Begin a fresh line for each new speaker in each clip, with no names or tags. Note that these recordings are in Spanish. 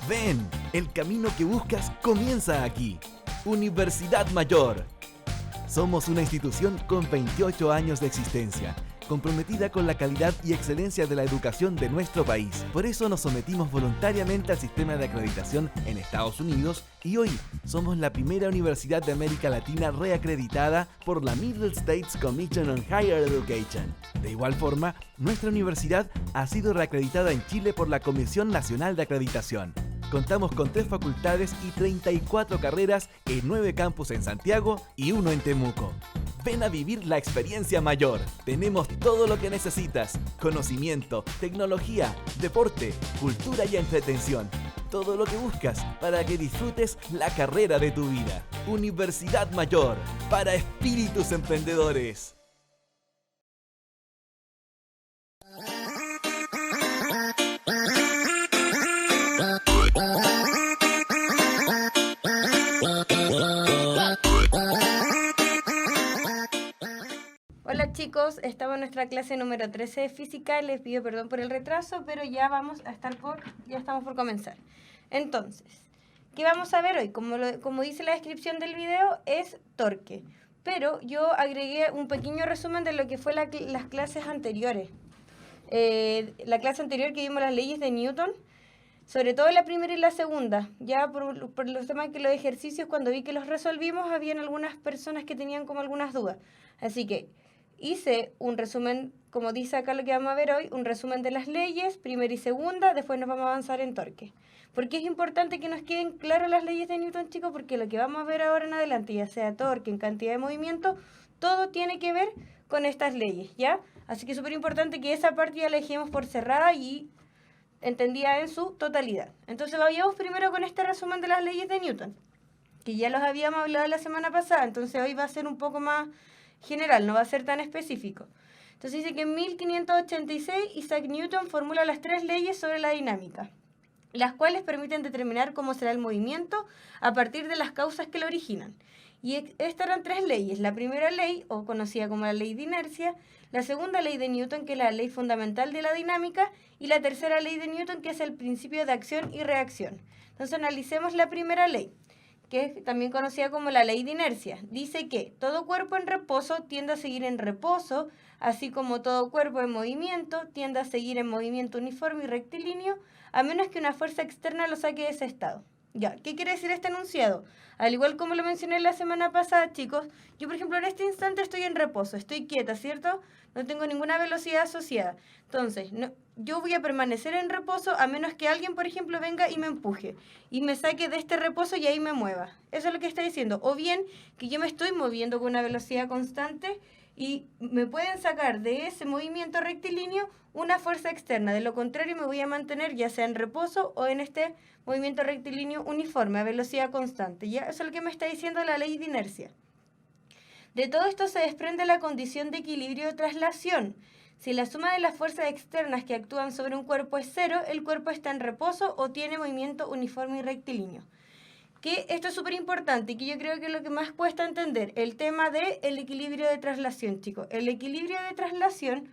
Ven, el camino que buscas comienza aquí. Universidad Mayor. Somos una institución con 28 años de existencia, comprometida con la calidad y excelencia de la educación de nuestro país. Por eso nos sometimos voluntariamente al sistema de acreditación en Estados Unidos y hoy somos la primera universidad de América Latina reacreditada por la Middle States Commission on Higher Education. De igual forma, nuestra universidad ha sido reacreditada en Chile por la Comisión Nacional de Acreditación. Contamos con 3 facultades y 34 carreras en 9 campus en Santiago y 1 en Temuco. Ven a vivir la experiencia mayor. Tenemos todo lo que necesitas: conocimiento, tecnología, deporte, cultura y entretención. Todo lo que buscas para que disfrutes la carrera de tu vida. Universidad Mayor, para espíritus emprendedores.
Hola chicos, estamos en nuestra clase número 13 de física. Les pido perdón por el retraso, pero ya estamos por comenzar. Entonces, ¿qué vamos a ver hoy? Como dice la descripción del video, es torque. Pero yo agregué un pequeño resumen de lo que fue las clases anteriores. La clase anterior que vimos las leyes de Newton, sobre todo la primera y la segunda. Ya por los temas que los ejercicios, cuando vi que los resolvimos, habían algunas personas que tenían como algunas dudas. Así que hice un resumen, como dice acá lo que vamos a ver hoy, un resumen de las leyes, primera y segunda, después nos vamos a avanzar en torque. ¿Por qué es importante que nos queden claras las leyes de Newton, chicos? Porque lo que vamos a ver ahora en adelante, ya sea torque, en cantidad de movimiento, todo tiene que ver con estas leyes, ¿ya? Así que es súper importante que esa parte ya la dejemos por cerrada y entendida en su totalidad. Entonces vayamos primero con este resumen de las leyes de Newton, que ya los habíamos hablado la semana pasada, entonces hoy va a ser un poco más general, no va a ser tan específico. Entonces dice que en 1586 Isaac Newton formula las 3 leyes sobre la dinámica, las cuales permiten determinar cómo será el movimiento a partir de las causas que lo originan. Y estas eran 3 leyes: la primera ley, o conocida como la ley de inercia, la segunda ley de Newton, que es la ley fundamental de la dinámica, y la tercera ley de Newton, que es el principio de acción y reacción. Entonces analicemos la primera ley, que es también conocida como la ley de inercia. Dice que todo cuerpo en reposo tiende a seguir en reposo, así como todo cuerpo en movimiento tiende a seguir en movimiento uniforme y rectilíneo, a menos que una fuerza externa lo saque de ese estado. Ya, ¿qué quiere decir este enunciado? Al igual como lo mencioné la semana pasada, chicos, yo por ejemplo en este instante estoy en reposo, estoy quieta, ¿cierto? No tengo ninguna velocidad asociada. Entonces, yo voy a permanecer en reposo a menos que alguien, por ejemplo, venga y me empuje y me saque de este reposo y ahí me mueva. Eso es lo que está diciendo. O bien que yo me estoy moviendo con una velocidad constante y me pueden sacar de ese movimiento rectilíneo una fuerza externa. De lo contrario, me voy a mantener ya sea en reposo o en este movimiento rectilíneo uniforme a velocidad constante. ¿Ya? Eso es lo que me está diciendo la ley de inercia. De todo esto se desprende la condición de equilibrio de traslación. Si la suma de las fuerzas externas que actúan sobre un cuerpo es 0, el cuerpo está en reposo o tiene movimiento uniforme y rectilíneo. Que esto es súper importante y que yo creo que es lo que más cuesta entender, el tema del equilibrio de traslación, chicos. El equilibrio de traslación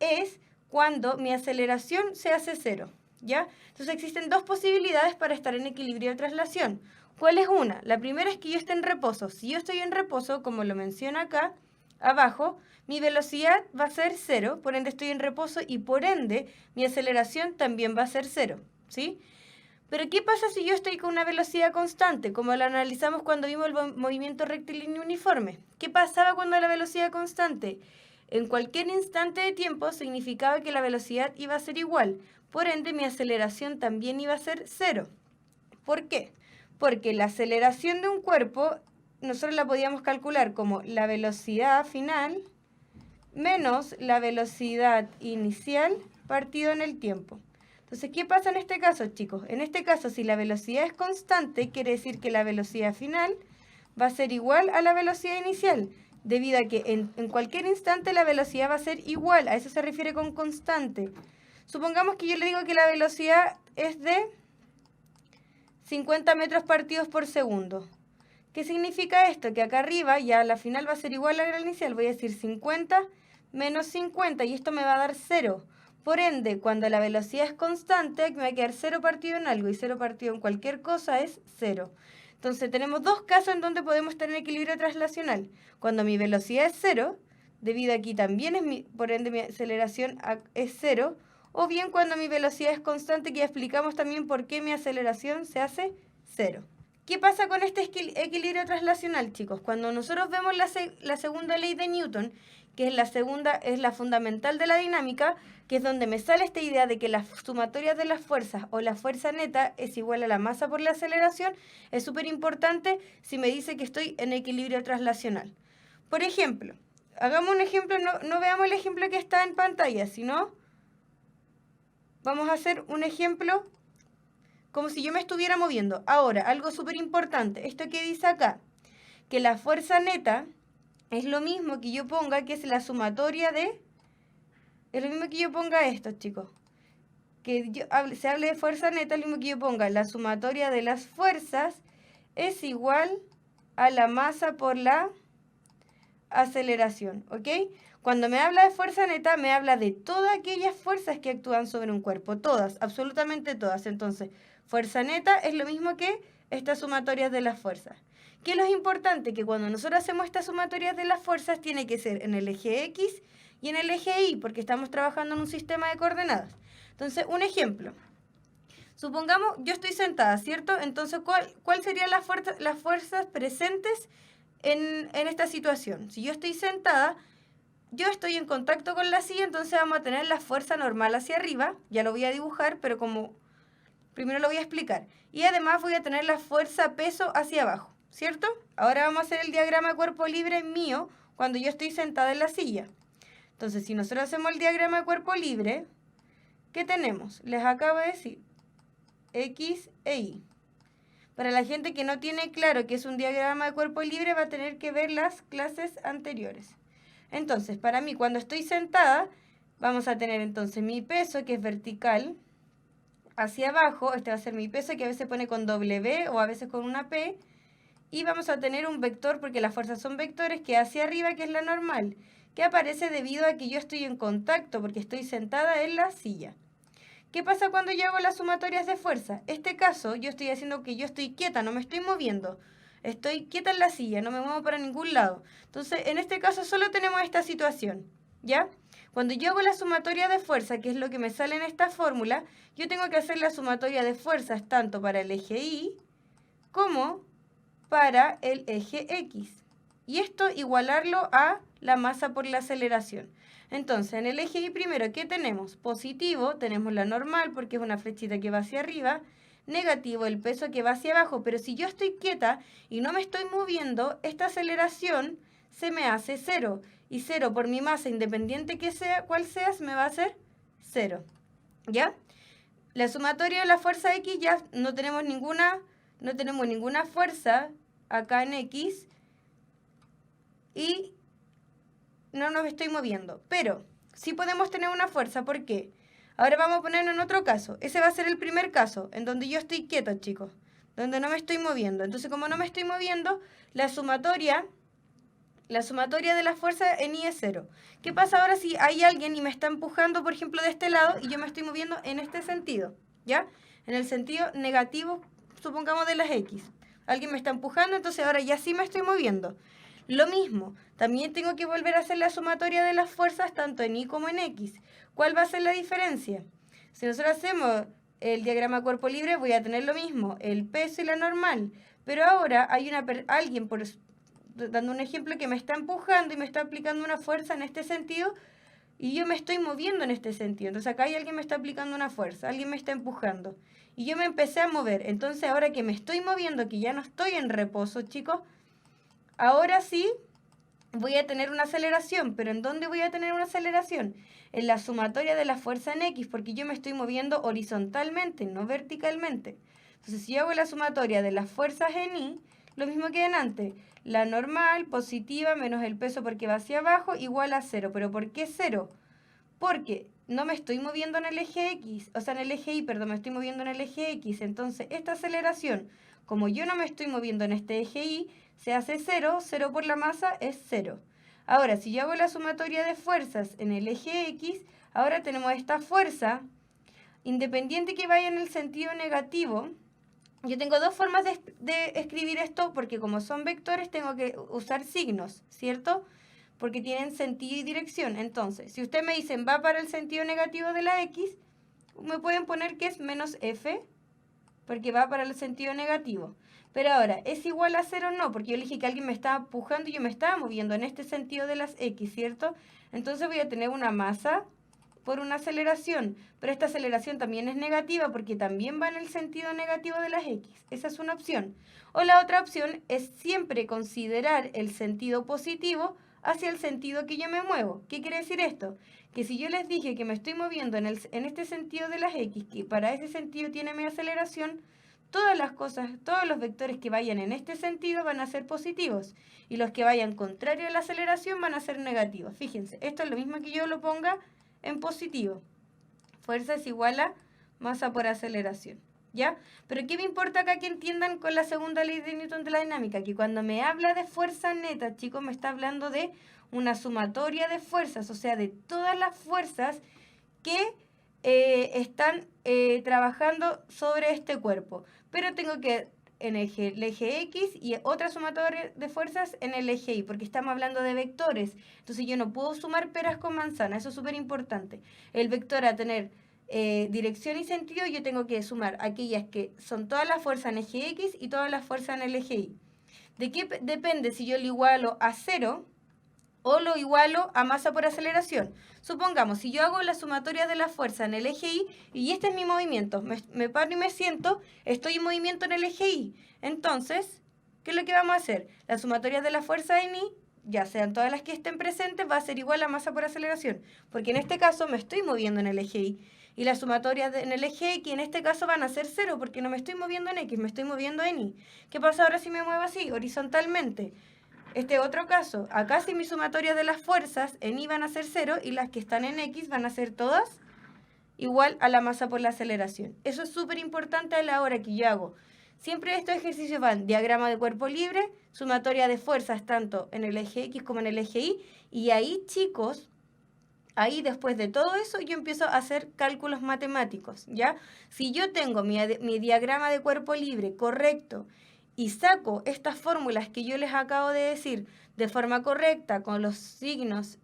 es cuando mi aceleración se hace 0, ¿ya? Entonces existen 2 posibilidades para estar en equilibrio de traslación. ¿Cuál es una? La primera es que yo esté en reposo. Si yo estoy en reposo, como lo menciona acá abajo, mi velocidad va a ser 0, por ende estoy en reposo y por ende mi aceleración también va a ser 0, ¿sí? Pero ¿qué pasa si yo estoy con una velocidad constante? Como lo analizamos cuando vimos el movimiento rectilíneo uniforme. ¿Qué pasaba cuando la velocidad constante? En cualquier instante de tiempo significaba que la velocidad iba a ser igual. Por ende, mi aceleración también iba a ser 0. ¿Por qué? Porque la aceleración de un cuerpo nosotros la podíamos calcular como la velocidad final menos la velocidad inicial partido en el tiempo. Entonces, ¿qué pasa en este caso, chicos? En este caso, si la velocidad es constante, quiere decir que la velocidad final va a ser igual a la velocidad inicial, debido a que en cualquier instante la velocidad va a ser igual. A eso se refiere con constante. Supongamos que yo le digo que la velocidad es de 50 metros partidos por segundo. ¿Qué significa esto? Que acá arriba ya la final va a ser igual a la inicial. Voy a decir 50 menos 50 y esto me va a dar 0. Por ende, cuando la velocidad es constante, me va a quedar 0 partido en algo y 0 partido en cualquier cosa es 0. Entonces tenemos dos casos en donde podemos tener equilibrio traslacional. Cuando mi velocidad es 0, debido a aquí también por ende mi aceleración es 0, o bien cuando mi velocidad es constante, que ya explicamos también por qué mi aceleración se hace 0. ¿Qué pasa con este equilibrio traslacional, chicos? Cuando nosotros vemos la segunda ley de Newton, que es la fundamental de la dinámica, que es donde me sale esta idea de que la sumatoria de las fuerzas o la fuerza neta es igual a la masa por la aceleración, es súper importante si me dice que estoy en equilibrio traslacional. Por ejemplo, hagamos un ejemplo, no veamos el ejemplo que está en pantalla, sino vamos a hacer un ejemplo como si yo me estuviera moviendo. Ahora, algo súper importante, esto que dice acá, que la fuerza neta es lo mismo que yo ponga que es la sumatoria de... Es lo mismo que yo ponga esto, chicos. Que se hable de fuerza neta, es lo mismo que yo ponga la sumatoria de las fuerzas es igual a la masa por la aceleración, ¿ok? Cuando me habla de fuerza neta, me habla de todas aquellas fuerzas que actúan sobre un cuerpo. Todas, absolutamente todas. Entonces, fuerza neta es lo mismo que estas sumatorias de las fuerzas. ¿Qué es lo importante? Que cuando nosotros hacemos estas sumatorias de las fuerzas, tiene que ser en el eje X y en el eje Y, porque estamos trabajando en un sistema de coordenadas. Entonces, un ejemplo. Supongamos, yo estoy sentada, ¿cierto? Entonces, ¿cuál serían las fuerzas presentes en esta situación? Si yo estoy sentada, yo estoy en contacto con la silla, entonces vamos a tener la fuerza normal hacia arriba. Ya lo voy a dibujar, pero como primero lo voy a explicar. Y además voy a tener la fuerza peso hacia abajo, ¿cierto? Ahora vamos a hacer el diagrama cuerpo libre mío cuando yo estoy sentada en la silla. Entonces, si nosotros hacemos el diagrama de cuerpo libre, ¿qué tenemos? Les acabo de decir X e Y. Para la gente que no tiene claro qué es un diagrama de cuerpo libre, va a tener que ver las clases anteriores. Entonces, para mí, cuando estoy sentada, vamos a tener entonces mi peso, que es vertical, hacia abajo. Este va a ser mi peso, que a veces pone con W o a veces con una P. Y vamos a tener un vector, porque las fuerzas son vectores, que hacia arriba, que es la normal, que aparece debido a que yo estoy en contacto, porque estoy sentada en la silla. ¿Qué pasa cuando yo hago las sumatorias de fuerza? Este caso, yo estoy haciendo que yo estoy quieta, no me estoy moviendo. Estoy quieta en la silla, no me muevo para ningún lado. Entonces, en este caso solo tenemos esta situación, ¿ya? Cuando yo hago la sumatoria de fuerza, que es lo que me sale en esta fórmula, yo tengo que hacer la sumatoria de fuerzas tanto para el eje Y como para el eje X. Y esto igualarlo a la masa por la aceleración. Entonces, en el eje Y primero, ¿qué tenemos? Positivo, tenemos la normal porque es una flechita que va hacia arriba. Negativo, el peso que va hacia abajo. Pero si yo estoy quieta y no me estoy moviendo, esta aceleración se me hace 0. Y 0 por mi masa, independiente que sea, cuál sea, me va a hacer 0. ¿Ya? La sumatoria de la fuerza X ya no tenemos ninguna fuerza acá en X. Y no nos estoy moviendo. Pero sí podemos tener una fuerza. ¿Por qué? Ahora vamos a ponerlo en otro caso. Ese va a ser el primer caso, en donde yo estoy quieto, chicos. Donde no me estoy moviendo. Entonces, como no me estoy moviendo, la sumatoria de la fuerza en Y es 0. ¿Qué pasa ahora si hay alguien y me está empujando, por ejemplo, de este lado y yo me estoy moviendo en este sentido? ¿Ya? En el sentido negativo, supongamos, de las X. Alguien me está empujando, entonces ahora ya sí me estoy moviendo. Lo mismo, también tengo que volver a hacer la sumatoria de las fuerzas tanto en Y como en X. ¿Cuál va a ser la diferencia? Si nosotros hacemos el diagrama cuerpo libre, voy a tener lo mismo, el peso y la normal. Pero ahora hay alguien, dando un ejemplo, que me está empujando y me está aplicando una fuerza en este sentido y yo me estoy moviendo en este sentido. Entonces acá hay alguien que me está aplicando una fuerza, alguien me está empujando. Y yo me empecé a mover. Entonces ahora que me estoy moviendo, que ya no estoy en reposo, chicos, ahora sí voy a tener una aceleración. ¿Pero en dónde voy a tener una aceleración? En la sumatoria de la fuerza en X, porque yo me estoy moviendo horizontalmente, no verticalmente. Entonces, si yo hago la sumatoria de las fuerzas en Y, lo mismo que en antes. La normal, positiva, menos el peso porque va hacia abajo, igual a 0. ¿Pero por qué 0? Porque no me estoy moviendo en el eje X, o sea, en el eje Y, perdón, me estoy moviendo en el eje X. Entonces, esta aceleración, como yo no me estoy moviendo en este eje Y, se hace 0, 0 por la masa es 0. Ahora, si yo hago la sumatoria de fuerzas en el eje X, Ahora tenemos esta fuerza, independiente que vaya en el sentido negativo. Yo tengo dos formas de escribir esto, porque como son vectores tengo que usar signos, ¿cierto? Porque tienen sentido y dirección. Entonces, si ustedes me dicen va para el sentido negativo de la X, me pueden poner que es menos F, porque va para el sentido negativo. Pero ahora, ¿es igual a 0 o no? Porque yo elegí que alguien me estaba empujando y yo me estaba moviendo en este sentido de las X, ¿cierto? Entonces voy a tener una masa por una aceleración, pero esta aceleración también es negativa porque también va en el sentido negativo de las X. Esa es una opción. O la otra opción es siempre considerar el sentido positivo hacia el sentido que yo me muevo. ¿Qué quiere decir esto? Que si yo les dije que me estoy moviendo en este sentido de las X, que para ese sentido tiene mi aceleración, todas las cosas, todos los vectores que vayan en este sentido van a ser positivos y los que vayan contrario a la aceleración van a ser negativos. Fíjense, esto es lo mismo que yo lo ponga en positivo. Fuerza es igual a masa por aceleración, ¿ya? Pero ¿qué me importa acá que entiendan con la segunda ley de Newton de la dinámica? Que cuando me habla de fuerza neta, chicos, me está hablando de una sumatoria de fuerzas, o sea, de todas las fuerzas que están trabajando sobre este cuerpo. Pero tengo que en el eje X y otra sumatoria de fuerzas en el eje Y, porque estamos hablando de vectores. Entonces yo no puedo sumar peras con manzanas, eso es súper importante. El vector a tener dirección y sentido, yo tengo que sumar aquellas que son todas las fuerzas en eje X y todas las fuerzas en el eje Y. ¿De qué depende si yo lo igualo a 0 o lo igualo a masa por aceleración? Supongamos, si yo hago la sumatoria de la fuerza en el eje Y, y este es mi movimiento, me paro y me siento, estoy en movimiento en el eje Y. Entonces, ¿qué es lo que vamos a hacer? La sumatoria de la fuerza en Y, ya sean todas las que estén presentes, va a ser igual a masa por aceleración, porque en este caso me estoy moviendo en el eje Y. Y las sumatorias en el eje X en este caso van a ser 0, porque no me estoy moviendo en X, me estoy moviendo en Y. ¿Qué pasa ahora si me muevo así, horizontalmente? Este otro caso, acá si mi sumatoria de las fuerzas en Y van a ser 0 y las que están en X van a ser todas igual a la masa por la aceleración. Eso es súper importante a la hora que yo hago. Siempre estos ejercicios van diagrama de cuerpo libre, sumatoria de fuerzas tanto en el eje X como en el eje Y, y ahí, chicos, ahí después de todo eso yo empiezo a hacer cálculos matemáticos, ¿ya? Si yo tengo mi diagrama de cuerpo libre correcto y saco estas fórmulas que yo les acabo de decir de forma correcta, con los signos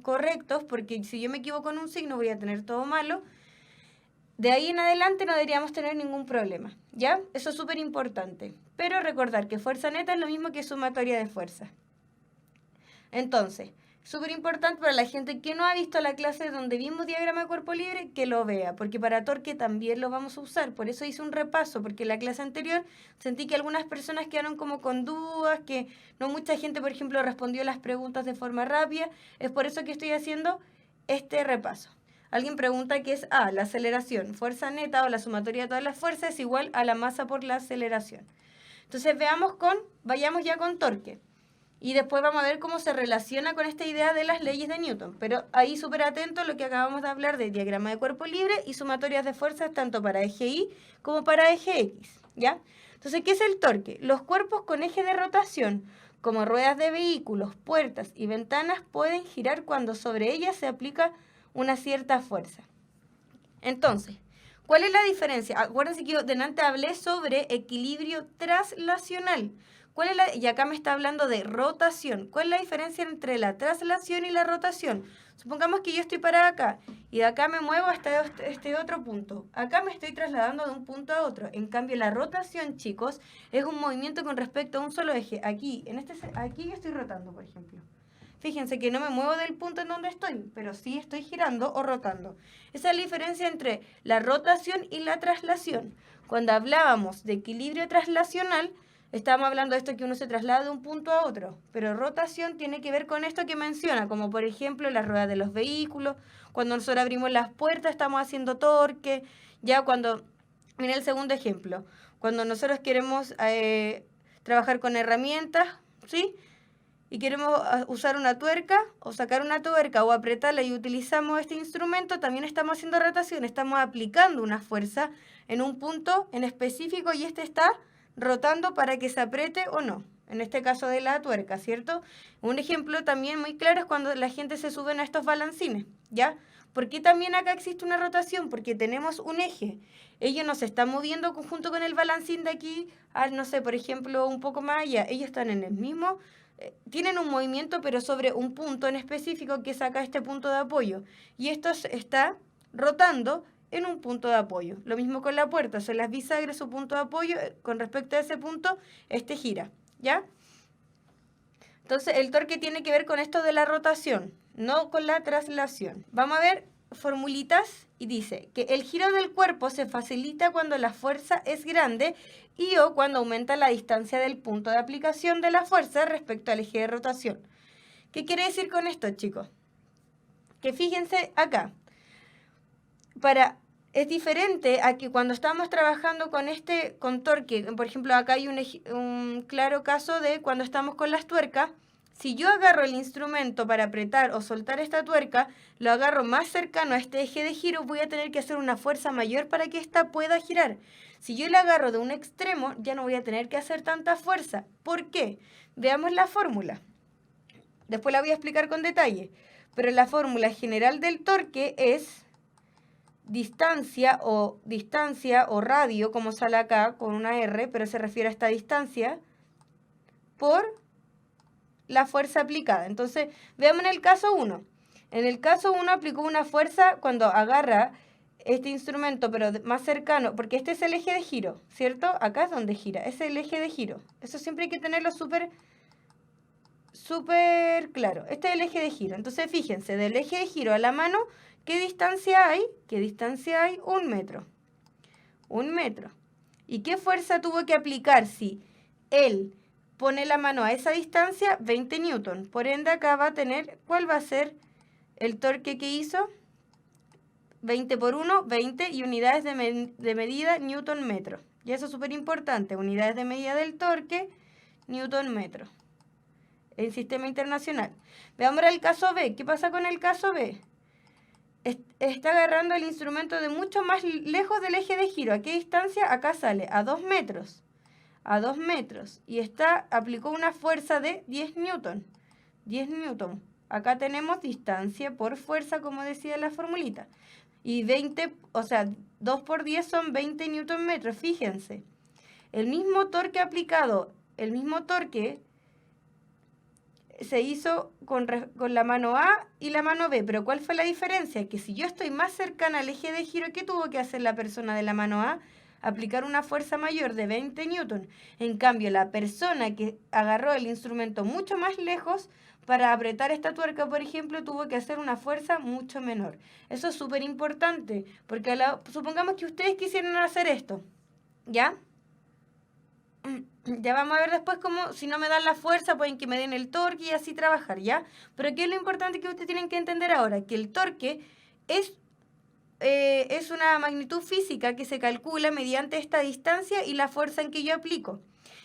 correctos, porque si yo me equivoco en un signo voy a tener todo malo, de ahí en adelante no deberíamos tener ningún problema, ¿ya? Eso es súper importante. Pero recordar que fuerza neta es lo mismo que sumatoria de fuerza. Entonces, súper importante para la gente que no ha visto la clase donde vimos diagrama de cuerpo libre, que lo vea, porque para torque también lo vamos a usar. Por eso hice un repaso, porque en la clase anterior sentí que algunas personas quedaron como con dudas, que no mucha gente, por ejemplo, respondió las preguntas de forma rápida. Es por eso que estoy haciendo este repaso. Alguien pregunta qué es A, la aceleración. Fuerza neta o la sumatoria de todas las fuerzas es igual a la masa por la aceleración. Entonces vayamos ya con torque. Y después vamos a ver cómo se relaciona con esta idea de las leyes de Newton. Pero ahí súper atento a lo que acabamos de hablar de diagrama de cuerpo libre y sumatorias de fuerzas tanto para eje Y como para eje X, ¿ya? Entonces, ¿qué es el torque? Los cuerpos con eje de rotación, como ruedas de vehículos, puertas y ventanas, pueden girar cuando sobre ellas se aplica una cierta fuerza. Entonces, ¿cuál es la diferencia? Acuérdense que yo delante hablé sobre equilibrio traslacional. Y acá me está hablando de rotación. ¿Cuál es la diferencia entre la traslación y la rotación? Supongamos que yo estoy parada acá y de acá me muevo hasta este otro punto. Acá me estoy trasladando de un punto a otro. En cambio, la rotación, chicos, es un movimiento con respecto a un solo eje. Aquí yo estoy rotando, por ejemplo. Fíjense que no me muevo del punto en donde estoy, pero sí estoy girando o rotando. Esa es la diferencia entre la rotación y la traslación. Cuando hablábamos de equilibrio traslacional, estábamos hablando de esto que uno se traslada de un punto a otro, pero rotación tiene que ver con esto que menciona, como por ejemplo las ruedas de los vehículos, cuando nosotros abrimos las puertas estamos haciendo torque, miren el segundo ejemplo, cuando nosotros queremos trabajar con herramientas, ¿sí? Y queremos usar una tuerca o sacar una tuerca o apretarla y utilizamos este instrumento, también estamos haciendo rotación, estamos aplicando una fuerza en un punto en específico y este está rotando para que se apriete o no, en este caso de la tuerca, ¿cierto? Un ejemplo también muy claro es cuando la gente se sube a estos balancines, ¿ya? ¿Por qué también acá existe una rotación? Porque tenemos un eje. Ellos no se están moviendo junto con el balancín de aquí, no sé, por ejemplo, un poco más allá. Ellos están en el mismo, tienen un movimiento, pero sobre un punto en específico, que es acá este punto de apoyo. Y esto está rotando en un punto de apoyo. Lo mismo con la puerta, son las bisagras, su punto de apoyo, con respecto a ese punto, este gira, ¿ya? Entonces, el torque tiene que ver con esto de la rotación, no con la traslación. Vamos a ver formulitas y dice que el giro del cuerpo se facilita cuando la fuerza es grande y o cuando aumenta la distancia del punto de aplicación de la fuerza respecto al eje de rotación. ¿Qué quiere decir con esto, chicos? Que fíjense acá, es diferente a que cuando estamos trabajando con torque, por ejemplo, acá hay un claro caso de cuando estamos con las tuercas. Si yo agarro el instrumento para apretar o soltar esta tuerca, lo agarro más cercano a este eje de giro, voy a tener que hacer una fuerza mayor para que ésta pueda girar. Si yo la agarro de un extremo, ya no voy a tener que hacer tanta fuerza. ¿Por qué? Veamos la fórmula. Después la voy a explicar con detalle. Pero la fórmula general del torque es distancia o radio, como sale acá con una R, pero se refiere a esta distancia, por la fuerza aplicada. Entonces, veamos en el caso 1. En el caso 1 aplicó una fuerza cuando agarra este instrumento, pero más cercano, porque este es el eje de giro, ¿cierto? Acá es donde gira, es el eje de giro. Eso siempre hay que tenerlo súper claro. Este es el eje de giro. Entonces, fíjense, del eje de giro a la mano, ¿qué distancia hay? ¿Qué distancia hay? 1 metro. 1 metro. ¿Y qué fuerza tuvo que aplicar si él pone la mano a esa distancia? 20 newton. Por ende, acá va a tener, ¿cuál va a ser el torque que hizo? 20 por 1, 20, y unidades de medida, newton metro. Y eso es súper importante, unidades de medida del torque, newton metro. El sistema internacional. Veamos ahora el caso B. ¿Qué pasa con el caso B? Está agarrando el instrumento de mucho más lejos del eje de giro. ¿A qué distancia? Acá sale a 2 metros. A 2 metros. Y aplicó una fuerza de 10 newton. 10 newton. Acá tenemos distancia por fuerza, como decía la formulita. Y 20, o sea, 2 por 10 son 20 newton metros. Fíjense. El mismo torque aplicado, el mismo torque se hizo con la mano A y la mano B, pero ¿cuál fue la diferencia? Que si yo estoy más cercana al eje de giro, ¿qué tuvo que hacer la persona de la mano A? Aplicar una fuerza mayor de 20 newton. En cambio, la persona que agarró el instrumento mucho más lejos, para apretar esta tuerca, por ejemplo, tuvo que hacer una fuerza mucho menor. Eso es súper importante, porque supongamos que ustedes quisieran hacer esto, ¿ya? Ya vamos a ver después cómo, si no me dan la fuerza, pueden que me den el torque y así trabajar, ¿ya? Pero ¿qué es lo importante que ustedes tienen que entender ahora? Que el torque es una magnitud física que se calcula mediante esta distancia y la fuerza en que yo aplico.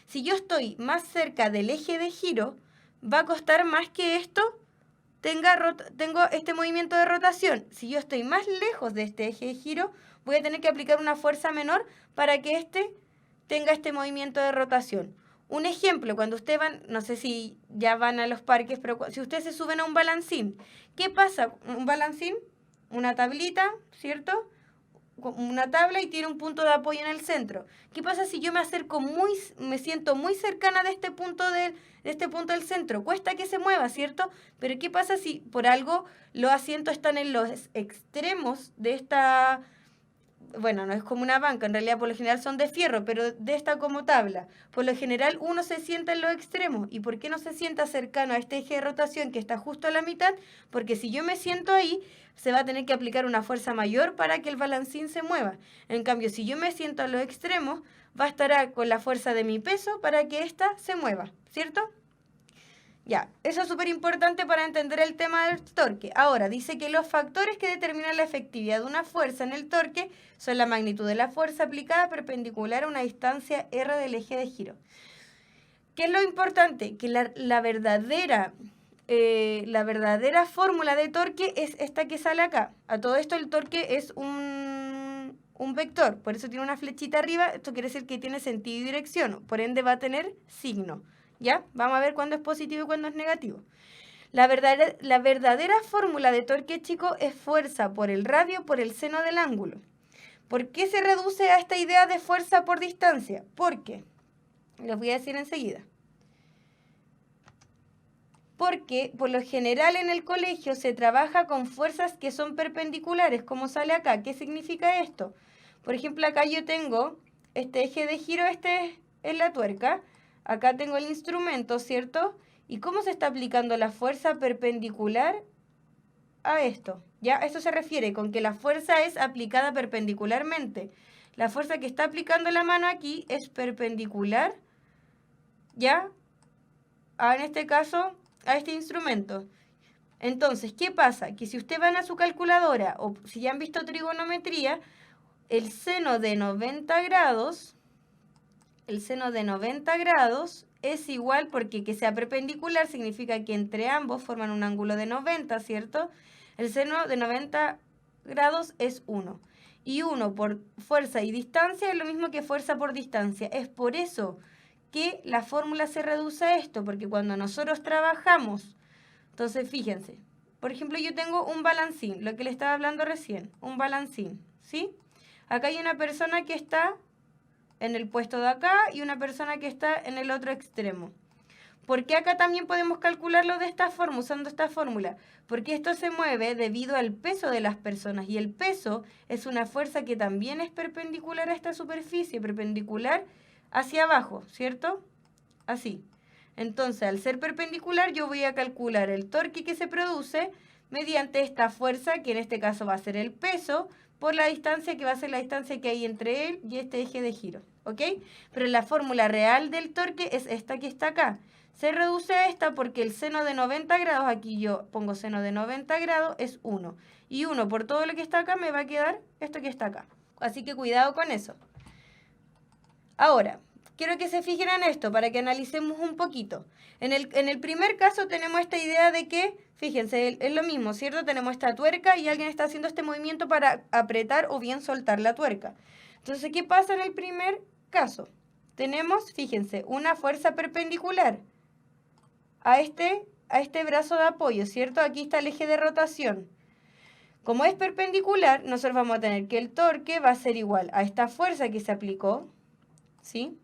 Si yo estoy más cerca del eje de giro, va a costar más que esto tengo este movimiento de rotación. Si yo estoy más lejos de este eje de giro, voy a tener que aplicar una fuerza menor para que tenga este movimiento de rotación. Un ejemplo, cuando ustedes van, no sé si ya van a los parques, pero si ustedes se suben a un balancín, ¿qué pasa? Un balancín, una tablita, ¿cierto? Una tabla y tiene un punto de apoyo en el centro. ¿Qué pasa si yo me siento muy cercana de este punto del centro? Cuesta que se mueva, ¿cierto? Pero ¿qué pasa si por algo los asientos están en los extremos de esta... Bueno, no es como una banca, en realidad por lo general son de fierro, pero de esta como tabla. Por lo general uno se sienta en los extremos. ¿Y por qué no se sienta cercano a este eje de rotación que está justo a la mitad? Porque si yo me siento ahí, se va a tener que aplicar una fuerza mayor para que el balancín se mueva. En cambio, si yo me siento a los extremos, va a estar con la fuerza de mi peso para que ésta se mueva, ¿cierto? Ya, eso es súper importante para entender el tema del torque. Ahora, dice que los factores que determinan la efectividad de una fuerza en el torque son la magnitud de la fuerza aplicada perpendicular a una distancia R del eje de giro. ¿Qué es lo importante? Que la verdadera fórmula de torque es esta que sale acá. A todo esto el torque es un vector, por eso tiene una flechita arriba. Esto quiere decir que tiene sentido y dirección, por ende va a tener signo. ¿Ya? Vamos a ver cuándo es positivo y cuándo es negativo. La verdadera fórmula de torque, chicos, es fuerza por el radio por el seno del ángulo. ¿Por qué se reduce a esta idea de fuerza por distancia? Porque, les voy a decir enseguida. Porque por lo general en el colegio se trabaja con fuerzas que son perpendiculares, como sale acá. ¿Qué significa esto? Por ejemplo, acá yo tengo este eje de giro, este es la tuerca. Acá tengo el instrumento, ¿cierto? ¿Y cómo se está aplicando la fuerza perpendicular a esto? ¿Ya? Esto se refiere con que la fuerza es aplicada perpendicularmente. La fuerza que está aplicando la mano aquí es perpendicular, ¿ya? En este caso, a este instrumento. Entonces, ¿qué pasa? Que si ustedes van a su calculadora o si ya han visto trigonometría, el seno de 90 grados es igual, porque que sea perpendicular significa que entre ambos forman un ángulo de 90, ¿cierto? El seno de 90 grados es 1. Y 1 por fuerza y distancia es lo mismo que fuerza por distancia. Es por eso que la fórmula se reduce a esto, porque cuando nosotros trabajamos, entonces fíjense, por ejemplo yo tengo un balancín, lo que le estaba hablando recién, un balancín, ¿sí? Acá hay una persona que está en el puesto de acá y una persona que está en el otro extremo. ¿Por qué acá también podemos calcularlo de esta forma, usando esta fórmula? Porque esto se mueve debido al peso de las personas, y el peso es una fuerza que también es perpendicular a esta superficie, perpendicular hacia abajo, ¿cierto? Así. Entonces, al ser perpendicular, yo voy a calcular el torque que se produce mediante esta fuerza, que en este caso va a ser el peso, por la distancia, que va a ser la distancia que hay entre él y este eje de giro, ¿ok? Pero la fórmula real del torque es esta que está acá. Se reduce a esta porque el seno de 90 grados, aquí yo pongo seno de 90 grados, es 1. Y 1 por todo lo que está acá me va a quedar esto que está acá. Así que cuidado con eso. Ahora, quiero que se fijen en esto para que analicemos un poquito. En el primer caso tenemos esta idea de que, fíjense, es lo mismo, ¿cierto? Tenemos esta tuerca y alguien está haciendo este movimiento para apretar o bien soltar la tuerca. Entonces, ¿qué pasa en el primer caso? Tenemos, fíjense, una fuerza perpendicular a este brazo de apoyo, ¿cierto? Aquí está el eje de rotación. Como es perpendicular, nosotros vamos a tener que el torque va a ser igual a esta fuerza que se aplicó, ¿sí?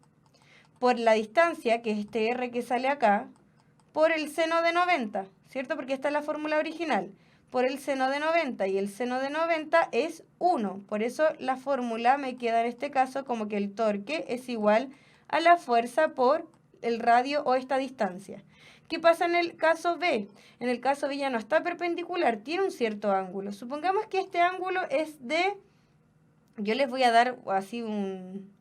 Por la distancia, que es este R que sale acá, por el seno de 90, ¿cierto? Porque esta es la fórmula original. Por el seno de 90, y el seno de 90 es 1. Por eso la fórmula me queda en este caso como que el torque es igual a la fuerza por el radio o esta distancia. ¿Qué pasa en el caso B? En el caso B ya no está perpendicular, tiene un cierto ángulo. Supongamos que este ángulo es de... Yo les voy a dar así un...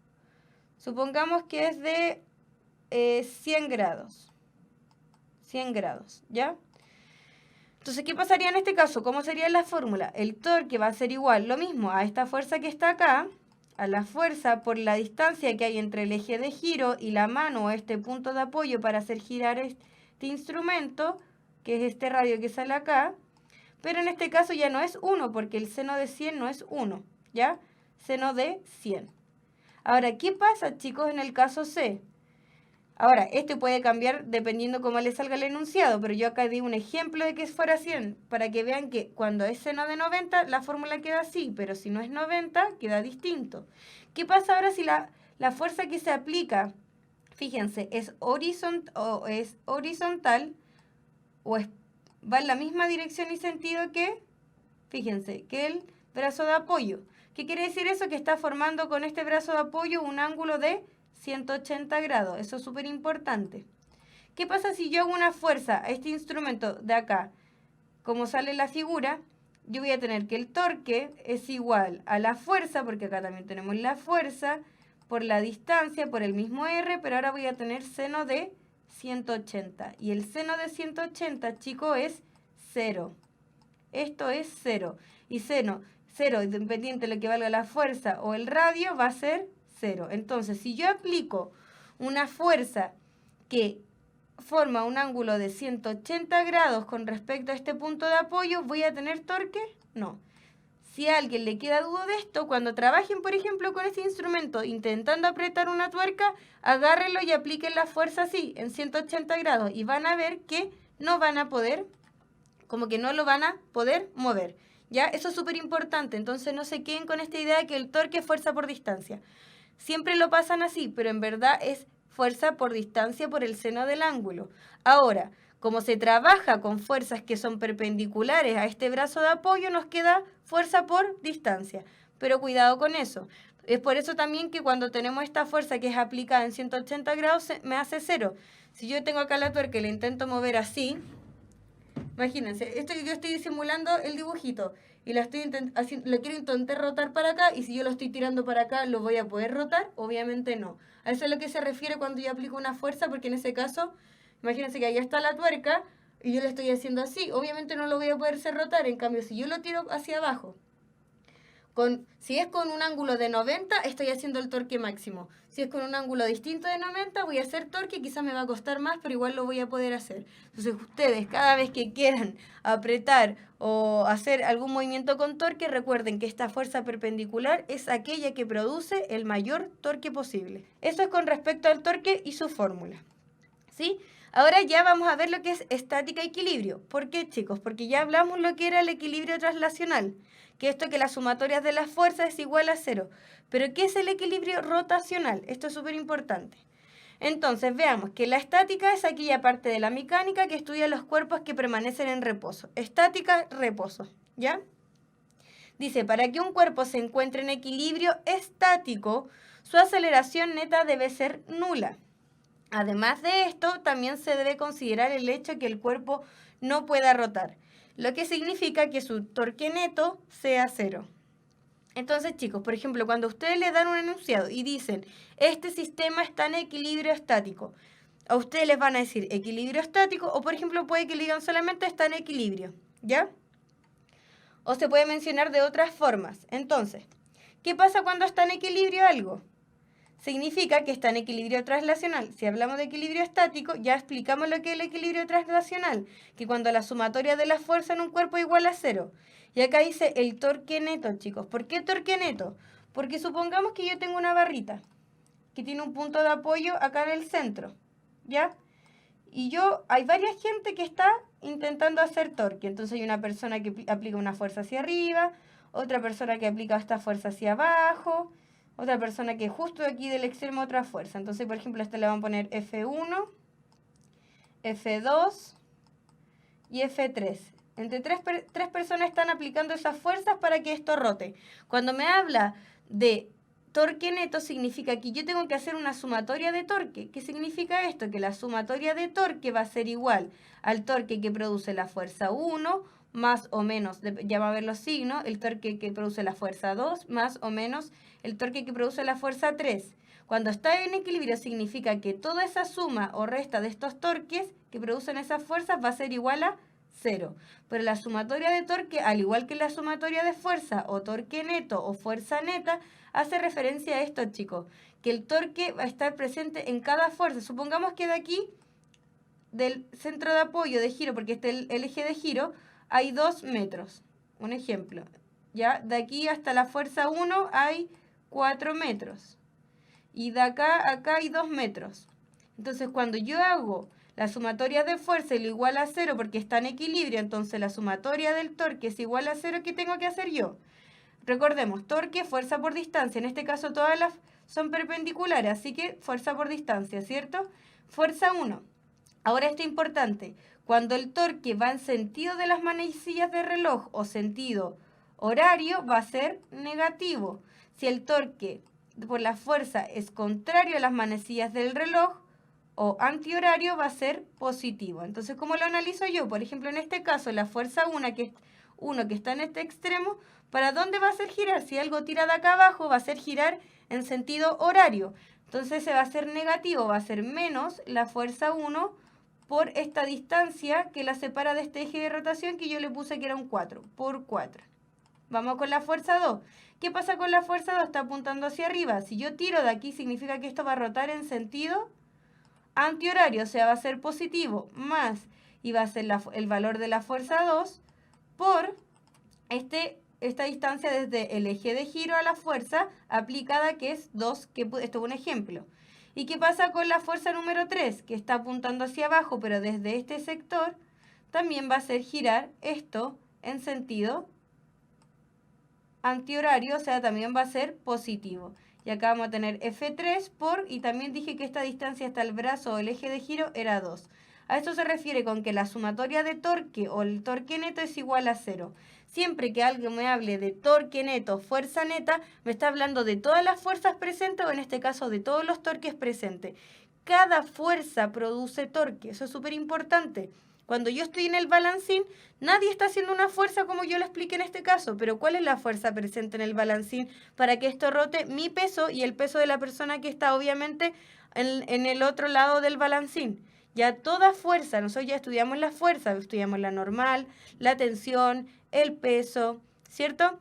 Supongamos que es de 100 grados. 100 grados, ¿ya? Entonces, ¿qué pasaría en este caso? ¿Cómo sería la fórmula? El torque va a ser igual, lo mismo, a esta fuerza que está acá, a la fuerza por la distancia que hay entre el eje de giro y la mano o este punto de apoyo para hacer girar este instrumento, que es este radio que sale acá, pero en este caso ya no es 1, porque el seno de 100 no es 1, ¿ya? Seno de 100. Ahora, ¿qué pasa, chicos, en el caso C? Ahora, esto puede cambiar dependiendo cómo le salga el enunciado, pero yo acá di un ejemplo de que fuera 100, para que vean que cuando es seno de 90, la fórmula queda así, pero si no es 90, queda distinto. ¿Qué pasa ahora si la fuerza que se aplica, fíjense, es horizontal o va en la misma dirección y sentido que, fíjense, que el brazo de apoyo? ¿Qué quiere decir eso? Que está formando con este brazo de apoyo un ángulo de 180 grados. Eso es súper importante. ¿Qué pasa si yo hago una fuerza a este instrumento de acá? Como sale en la figura, yo voy a tener que el torque es igual a la fuerza, porque acá también tenemos la fuerza, por la distancia, por el mismo R, pero ahora voy a tener seno de 180. Y el seno de 180, chicos, es 0. Esto es 0. Y 0, independiente de lo que valga la fuerza o el radio, va a ser 0. Entonces, si yo aplico una fuerza que forma un ángulo de 180 grados con respecto a este punto de apoyo, ¿voy a tener torque? No. Si a alguien le queda duda de esto, cuando trabajen, por ejemplo, con este instrumento intentando apretar una tuerca, agárrenlo y apliquen la fuerza así, en 180 grados, y van a ver que no van a poder, como que no lo van a poder mover. ¿Ya? Eso es súper importante, entonces no se queden con esta idea de que el torque es fuerza por distancia. Siempre lo pasan así, pero en verdad es fuerza por distancia por el seno del ángulo. Ahora, como se trabaja con fuerzas que son perpendiculares a este brazo de apoyo, nos queda fuerza por distancia. Pero cuidado con eso. Es por eso también que cuando tenemos esta fuerza que es aplicada en 180 grados, me hace cero. Si yo tengo acá la tuerca y la intento mover así, imagínense, esto que yo estoy simulando el dibujito y lo quiero intentar rotar para acá, y si yo lo estoy tirando para acá, ¿lo voy a poder rotar? Obviamente no. A eso es lo que se refiere cuando yo aplico una fuerza, porque en ese caso, imagínense que ahí está la tuerca y yo le estoy haciendo así, obviamente no lo voy a poder hacer rotar. En cambio, si yo lo tiro hacia abajo, si es con un ángulo de 90, estoy haciendo el torque máximo. Si es con un ángulo distinto de 90, voy a hacer torque, quizás me va a costar más, pero igual lo voy a poder hacer. Entonces ustedes, cada vez que quieran apretar o hacer algún movimiento con torque, recuerden que esta fuerza perpendicular es aquella que produce el mayor torque posible. Eso es con respecto al torque y su fórmula. ¿Sí? Ahora ya vamos a ver lo que es estática y equilibrio. ¿Por qué, chicos? Porque ya hablamos lo que era el equilibrio translacional, que esto que las sumatorias de las fuerzas es igual a cero. Pero ¿qué es el equilibrio rotacional? Esto es súper importante. Entonces, veamos que la estática es aquella parte de la mecánica que estudia los cuerpos que permanecen en reposo. Estática, reposo, ¿ya? Dice, para que un cuerpo se encuentre en equilibrio estático, su aceleración neta debe ser nula. Además de esto, también se debe considerar el hecho que el cuerpo no pueda rotar, lo que significa que su torque neto sea cero. Entonces, chicos, por ejemplo, cuando ustedes le dan un enunciado y dicen, este sistema está en equilibrio estático, a ustedes les van a decir equilibrio estático, o por ejemplo puede que le digan solamente está en equilibrio, ¿ya? O se puede mencionar de otras formas. Entonces, ¿qué pasa cuando está en equilibrio algo? Significa que está en equilibrio translacional. Si hablamos de equilibrio estático, ya explicamos lo que es el equilibrio translacional, que cuando la sumatoria de las fuerzas en un cuerpo es igual a cero. Y acá dice el torque neto, chicos. ¿Por qué torque neto? Porque supongamos que yo tengo una barrita que tiene un punto de apoyo acá en el centro, ¿ya? Y hay varias gente que está intentando hacer torque. Entonces hay una persona que aplica una fuerza hacia arriba, otra persona que aplica esta fuerza hacia abajo, otra persona que justo aquí del extremo otra fuerza. Entonces, por ejemplo, a esta le van a poner F1, F2 y F3. Entre tres personas están aplicando esas fuerzas para que esto rote. Cuando me habla de torque neto, significa que yo tengo que hacer una sumatoria de torque. ¿Qué significa esto? Que la sumatoria de torque va a ser igual al torque que produce la fuerza 1, más o menos, ya va a ver los signos, el torque que produce la fuerza 2, más o menos el torque que produce la fuerza 3. Cuando está en equilibrio significa que toda esa suma o resta de estos torques que producen esas fuerzas va a ser igual a 0. Pero la sumatoria de torque, al igual que la sumatoria de fuerza o torque neto o fuerza neta, hace referencia a esto, chicos, que el torque va a estar presente en cada fuerza. Supongamos que de aquí, del centro de apoyo de giro, porque este es el eje de giro, hay 2 metros. Un ejemplo. ¿Ya? De aquí hasta la fuerza 1 hay 4 metros. Y de acá a acá hay 2 metros. Entonces, cuando yo hago la sumatoria de fuerza y lo igual a 0 porque está en equilibrio, entonces la sumatoria del torque es igual a 0, ¿qué tengo que hacer yo? Recordemos, torque, fuerza por distancia. En este caso todas las son perpendiculares, así que fuerza por distancia, ¿cierto? Fuerza 1. Ahora esto es importante. Cuando el torque va en sentido de las manecillas de reloj o sentido horario, va a ser negativo. Si el torque por la fuerza es contrario a las manecillas del reloj o antihorario, va a ser positivo. Entonces, ¿cómo lo analizo yo? Por ejemplo, en este caso, la fuerza 1 que está en este extremo, ¿para dónde va a hacer girar? Si algo tira de acá abajo, va a hacer girar en sentido horario. Entonces, se va a hacer negativo, va a ser menos la fuerza 1 por esta distancia que la separa de este eje de rotación que yo le puse que era un 4, por 4. Vamos con la fuerza 2. ¿Qué pasa con la fuerza 2? Está apuntando hacia arriba. Si yo tiro de aquí, significa que esto va a rotar en sentido antihorario, o sea, va a ser positivo, más, y va a ser el valor de la fuerza 2 por esta distancia desde el eje de giro a la fuerza aplicada, que es 2, que esto es un ejemplo. ¿Y qué pasa con la fuerza número 3? Que está apuntando hacia abajo, pero desde este sector también va a hacer girar esto en sentido antihorario, o sea, también va a ser positivo. Y acá vamos a tener F3 por, y también dije que esta distancia hasta el brazo o el eje de giro era 2. A esto se refiere con que la sumatoria de torque o el torque neto es igual a 0. Siempre que alguien me hable de torque neto, fuerza neta, me está hablando de todas las fuerzas presentes o en este caso de todos los torques presentes. Cada fuerza produce torque, eso es súper importante. Cuando yo estoy en el balancín, nadie está haciendo una fuerza como yo lo expliqué en este caso, pero ¿cuál es la fuerza presente en el balancín para que esto rote? Mi peso y el peso de la persona que está obviamente en el otro lado del balancín. Ya toda fuerza, nosotros ya estudiamos la fuerza, estudiamos la normal, la tensión, el peso, ¿cierto?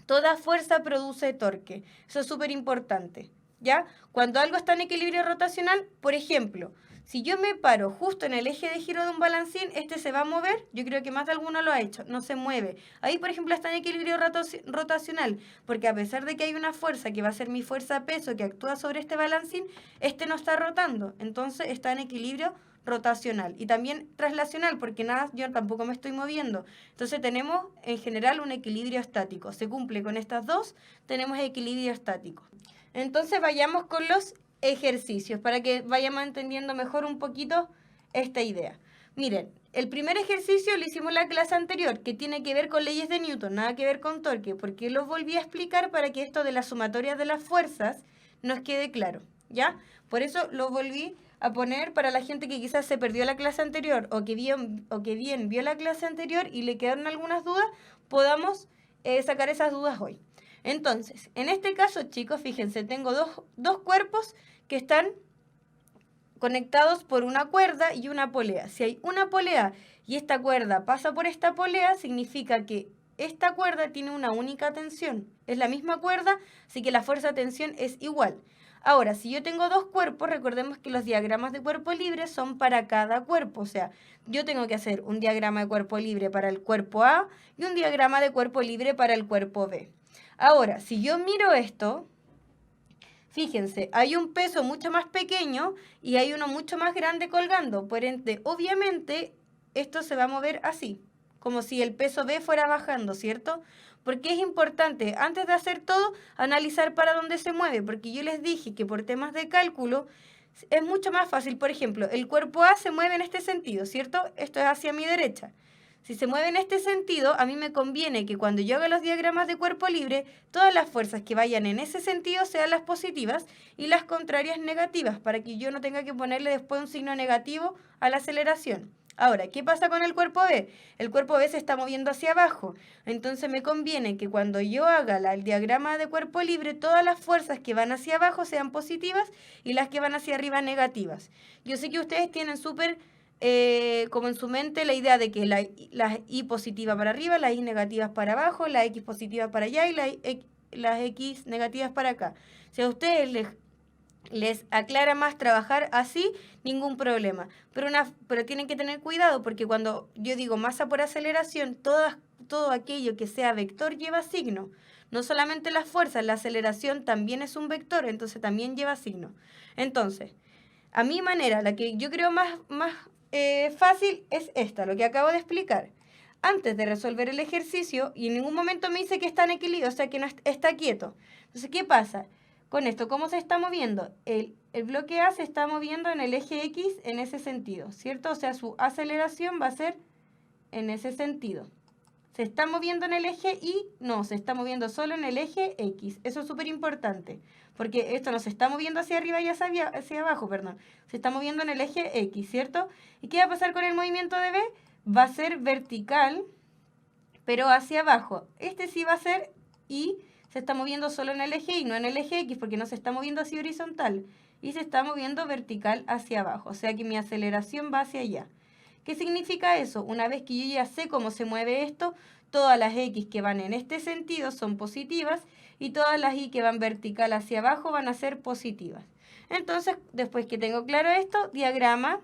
Toda fuerza produce torque, eso es súper importante, ¿ya? Cuando algo está en equilibrio rotacional, por ejemplo, si yo me paro justo en el eje de giro de un balancín, este se va a mover, yo creo que más de alguno lo ha hecho, no se mueve. Ahí, por ejemplo, está en equilibrio rotacional, porque a pesar de que hay una fuerza que va a ser mi fuerza peso que actúa sobre este balancín, este no está rotando, entonces está en equilibrio rotacional y también traslacional, porque nada, yo tampoco me estoy moviendo. Entonces tenemos en general un equilibrio estático. Se cumple con estas dos, tenemos equilibrio estático. Entonces vayamos con los ejercicios para que vayamos entendiendo mejor un poquito esta idea. Miren, el primer ejercicio lo hicimos en la clase anterior, que tiene que ver con leyes de Newton, nada que ver con torque, porque lo volví a explicar para que esto de la sumatoria de las fuerzas nos quede claro, ¿ya? Por eso lo volví a poner para la gente que quizás se perdió la clase anterior o que bien vio la clase anterior y le quedaron algunas dudas, podamos sacar esas dudas hoy. Entonces, en este caso, chicos, fíjense, tengo dos cuerpos que están conectados por una cuerda y una polea. Si hay una polea y esta cuerda pasa por esta polea, significa que esta cuerda tiene una única tensión. Es la misma cuerda, así que la fuerza de tensión es igual. Ahora, si yo tengo dos cuerpos, recordemos que los diagramas de cuerpo libre son para cada cuerpo. O sea, yo tengo que hacer un diagrama de cuerpo libre para el cuerpo A y un diagrama de cuerpo libre para el cuerpo B. Ahora, si yo miro esto, fíjense, hay un peso mucho más pequeño y hay uno mucho más grande colgando. Por ende, obviamente, esto se va a mover así, como si el peso B fuera bajando, ¿cierto? Porque es importante, antes de hacer todo, analizar para dónde se mueve, porque yo les dije que por temas de cálculo es mucho más fácil. Por ejemplo, el cuerpo A se mueve en este sentido, ¿cierto? Esto es hacia mi derecha. Si se mueve en este sentido, a mí me conviene que cuando yo haga los diagramas de cuerpo libre, todas las fuerzas que vayan en ese sentido sean las positivas y las contrarias negativas, para que yo no tenga que ponerle después un signo negativo a la aceleración. Ahora, ¿qué pasa con el cuerpo B? El cuerpo B se está moviendo hacia abajo, entonces me conviene que cuando yo haga el diagrama de cuerpo libre, todas las fuerzas que van hacia abajo sean positivas y las que van hacia arriba negativas. Yo sé que ustedes tienen súper como en su mente la idea de que la Y positiva para arriba, las Y negativas para abajo, la X positiva para allá y las X negativas para acá. Si a ustedes les aclara más trabajar así, ningún problema. Pero tienen que tener cuidado porque cuando yo digo masa por aceleración, todo aquello que sea vector lleva signo. No solamente las fuerzas, la aceleración también es un vector, entonces también lleva signo. Entonces, a mi manera, la que yo creo más fácil es esta, lo que acabo de explicar. Antes de resolver el ejercicio, y en ningún momento me dice que está en equilibrio, o sea que no está quieto. Entonces, ¿qué pasa? Con esto, ¿cómo se está moviendo? El bloque A se está moviendo en el eje X en ese sentido, ¿cierto? O sea, su aceleración va a ser en ese sentido. ¿Se está moviendo en el eje Y? No, se está moviendo solo en el eje X. Eso es súper importante, porque esto no se está moviendo hacia arriba y hacia abajo, perdón. Se está moviendo en el eje X, ¿cierto? ¿Y qué va a pasar con el movimiento de B? Va a ser vertical, pero hacia abajo. Este sí va a ser Y, se está moviendo solo en el eje Y, no en el eje X, porque no se está moviendo así horizontal. Y se está moviendo vertical hacia abajo, o sea que mi aceleración va hacia allá. ¿Qué significa eso? Una vez que yo ya sé cómo se mueve esto, todas las X que van en este sentido son positivas y todas las Y que van vertical hacia abajo van a ser positivas. Entonces, después que tengo claro esto, diagrama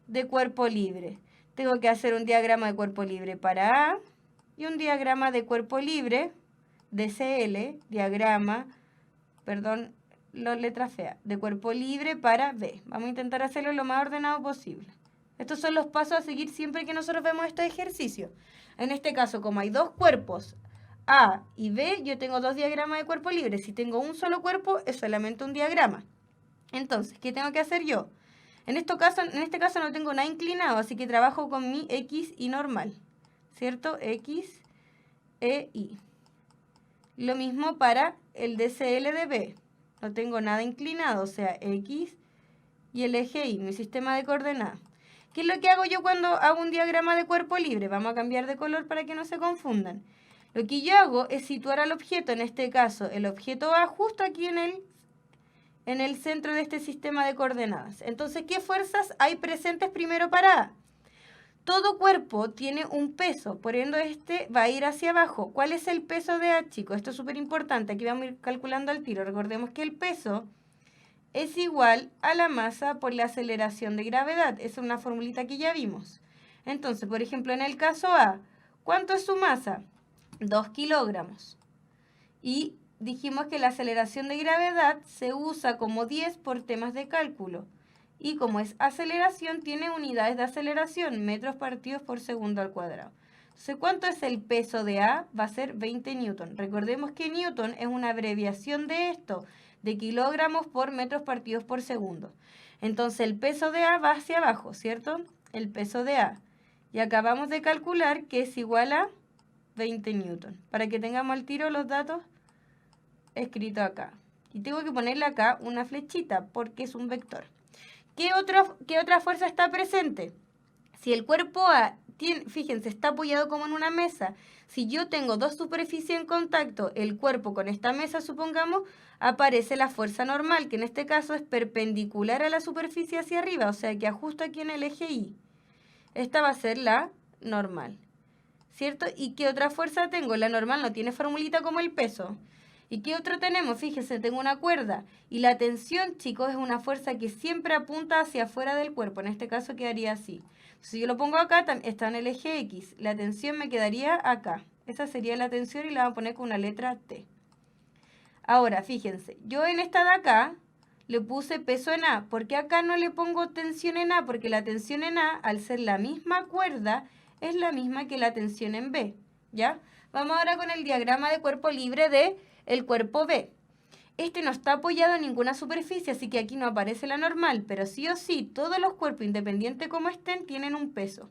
de cuerpo libre. Tengo que hacer un diagrama de cuerpo libre para A y un diagrama de cuerpo libre de CL, letra fea, de cuerpo libre para B. Vamos a intentar hacerlo lo más ordenado posible. Estos son los pasos a seguir siempre que nosotros vemos este ejercicio. En este caso, como hay dos cuerpos, A y B, yo tengo dos diagramas de cuerpo libre. Si tengo un solo cuerpo, es solamente un diagrama. Entonces, ¿qué tengo que hacer yo? En este caso no tengo nada inclinado, así que trabajo con mi X y normal, ¿cierto? X, E, Y. Lo mismo para el DCL de B. No tengo nada inclinado, o sea, X y el eje Y, mi sistema de coordenadas. ¿Qué es lo que hago yo cuando hago un diagrama de cuerpo libre? Vamos a cambiar de color para que no se confundan. Lo que yo hago es situar al objeto, en este caso, el objeto A justo aquí en el centro de este sistema de coordenadas. Entonces, ¿qué fuerzas hay presentes primero para A? Todo cuerpo tiene un peso, por ende este va a ir hacia abajo. ¿Cuál es el peso de A, chicos? Esto es súper importante, aquí vamos a ir calculando al tiro. Recordemos que el peso es igual a la masa por la aceleración de gravedad. Esa es una formulita que ya vimos. Entonces, por ejemplo, en el caso A, ¿cuánto es su masa? 2 kilogramos. Y dijimos que la aceleración de gravedad se usa como 10 por temas de cálculo. Y como es aceleración, tiene unidades de aceleración, metros partidos por segundo al cuadrado. Entonces, ¿cuánto es el peso de A? Va a ser 20 newton. Recordemos que newton es una abreviación de esto, de kilogramos por metros partidos por segundo. Entonces, el peso de A va hacia abajo, ¿cierto? El peso de A. Y acabamos de calcular que es igual a 20 newton. Para que tengamos al tiro los datos escritos acá. Y tengo que ponerle acá una flechita porque es un vector. ¿Qué otra fuerza está presente? Si el cuerpo A, fíjense, está apoyado como en una mesa. Si yo tengo dos superficies en contacto, el cuerpo con esta mesa, supongamos, aparece la fuerza normal, que en este caso es perpendicular a la superficie hacia arriba, o sea que ajusto aquí en el eje Y. Esta va a ser la normal, ¿cierto? ¿Y qué otra fuerza tengo? La normal no tiene formulita como el peso. ¿Y qué otro tenemos? Fíjense, tengo una cuerda. Y la tensión, chicos, es una fuerza que siempre apunta hacia afuera del cuerpo. En este caso quedaría así. Si yo lo pongo acá, está en el eje X. La tensión me quedaría acá. Esa sería la tensión y la voy a poner con una letra T. Ahora, fíjense, yo en esta de acá le puse peso en A. ¿Por qué acá no le pongo tensión en A? Porque la tensión en A, al ser la misma cuerda, es la misma que la tensión en B. ¿Ya? Vamos ahora con el diagrama de cuerpo libre de el cuerpo B. Este no está apoyado en ninguna superficie, así que aquí no aparece la normal, pero sí o sí, todos los cuerpos, independiente como estén, tienen un peso.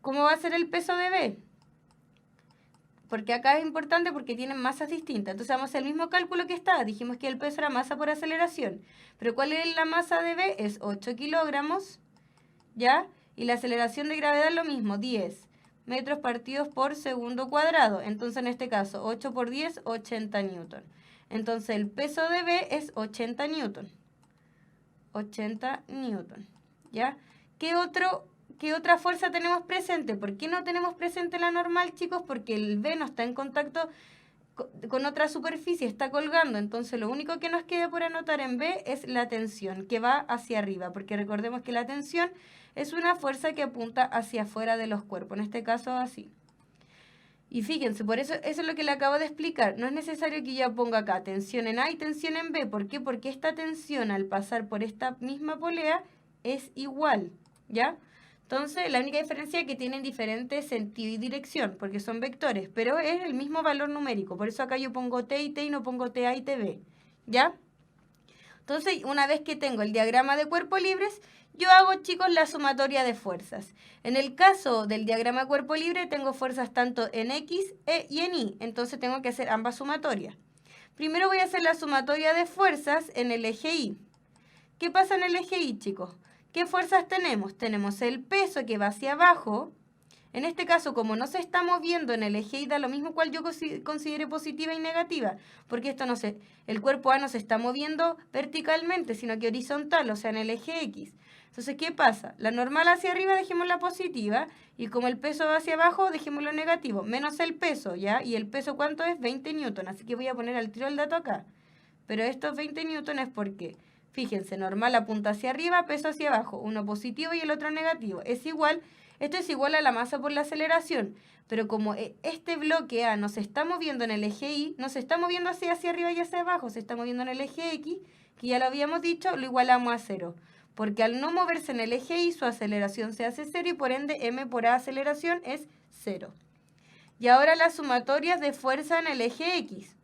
¿Cómo va a ser el peso de B? Porque acá es importante porque tienen masas distintas. Entonces vamos a hacer el mismo cálculo que está. Dijimos que el peso era masa por aceleración. Pero ¿cuál es la masa de B? Es 8 kilogramos, ¿ya? Y la aceleración de gravedad es lo mismo, 10 metros partidos por segundo cuadrado. Entonces, en este caso, 8 por 10, 80 newton. Entonces, el peso de B es 80 newton. 80 newton, ¿ya? ¿Qué otra fuerza tenemos presente? ¿Por qué no tenemos presente la normal, chicos? Porque el B no está en contacto con otra superficie, está colgando. Entonces, lo único que nos queda por anotar en B es la tensión, que va hacia arriba. Porque recordemos que la tensión es una fuerza que apunta hacia afuera de los cuerpos, en este caso así. Y fíjense, por eso es lo que le acabo de explicar. No es necesario que yo ponga acá tensión en A y tensión en B. ¿Por qué? Porque esta tensión al pasar por esta misma polea es igual, ¿ya? Entonces, la única diferencia es que tienen diferente sentido y dirección, porque son vectores, pero es el mismo valor numérico. Por eso acá yo pongo T y T y no pongo TA y TB, ¿ya? Entonces, una vez que tengo el diagrama de cuerpos libres, yo hago, chicos, la sumatoria de fuerzas. En el caso del diagrama de cuerpo libre, tengo fuerzas tanto en X y en Y. Entonces, tengo que hacer ambas sumatorias. Primero voy a hacer la sumatoria de fuerzas en el eje Y. ¿Qué pasa en el eje Y, chicos? ¿Qué fuerzas tenemos? Tenemos el peso que va hacia abajo. En este caso, como no se está moviendo en el eje Y, da lo mismo cual yo considere positiva y negativa, porque esto no el cuerpo A no se está moviendo verticalmente, sino que horizontal, o sea, en el eje X. Entonces, ¿qué pasa? La normal hacia arriba dejémosla positiva, y como el peso va hacia abajo, dejémoslo negativo, menos el peso, ¿ya? Y el peso, ¿cuánto es? 20 newton, así que voy a poner al tiro el dato acá. Pero estos 20 newton es porque, fíjense, normal apunta hacia arriba, peso hacia abajo, uno positivo y el otro negativo. Esto es igual a la masa por la aceleración, pero como este bloque A no se está moviendo en el eje Y, no se está moviendo hacia arriba y hacia abajo, se está moviendo en el eje X, que ya lo habíamos dicho, lo igualamos a 0. porque al no moverse en el eje Y su aceleración se hace 0 y por ende m por a aceleración es 0. Y ahora las sumatorias de fuerza en el eje X.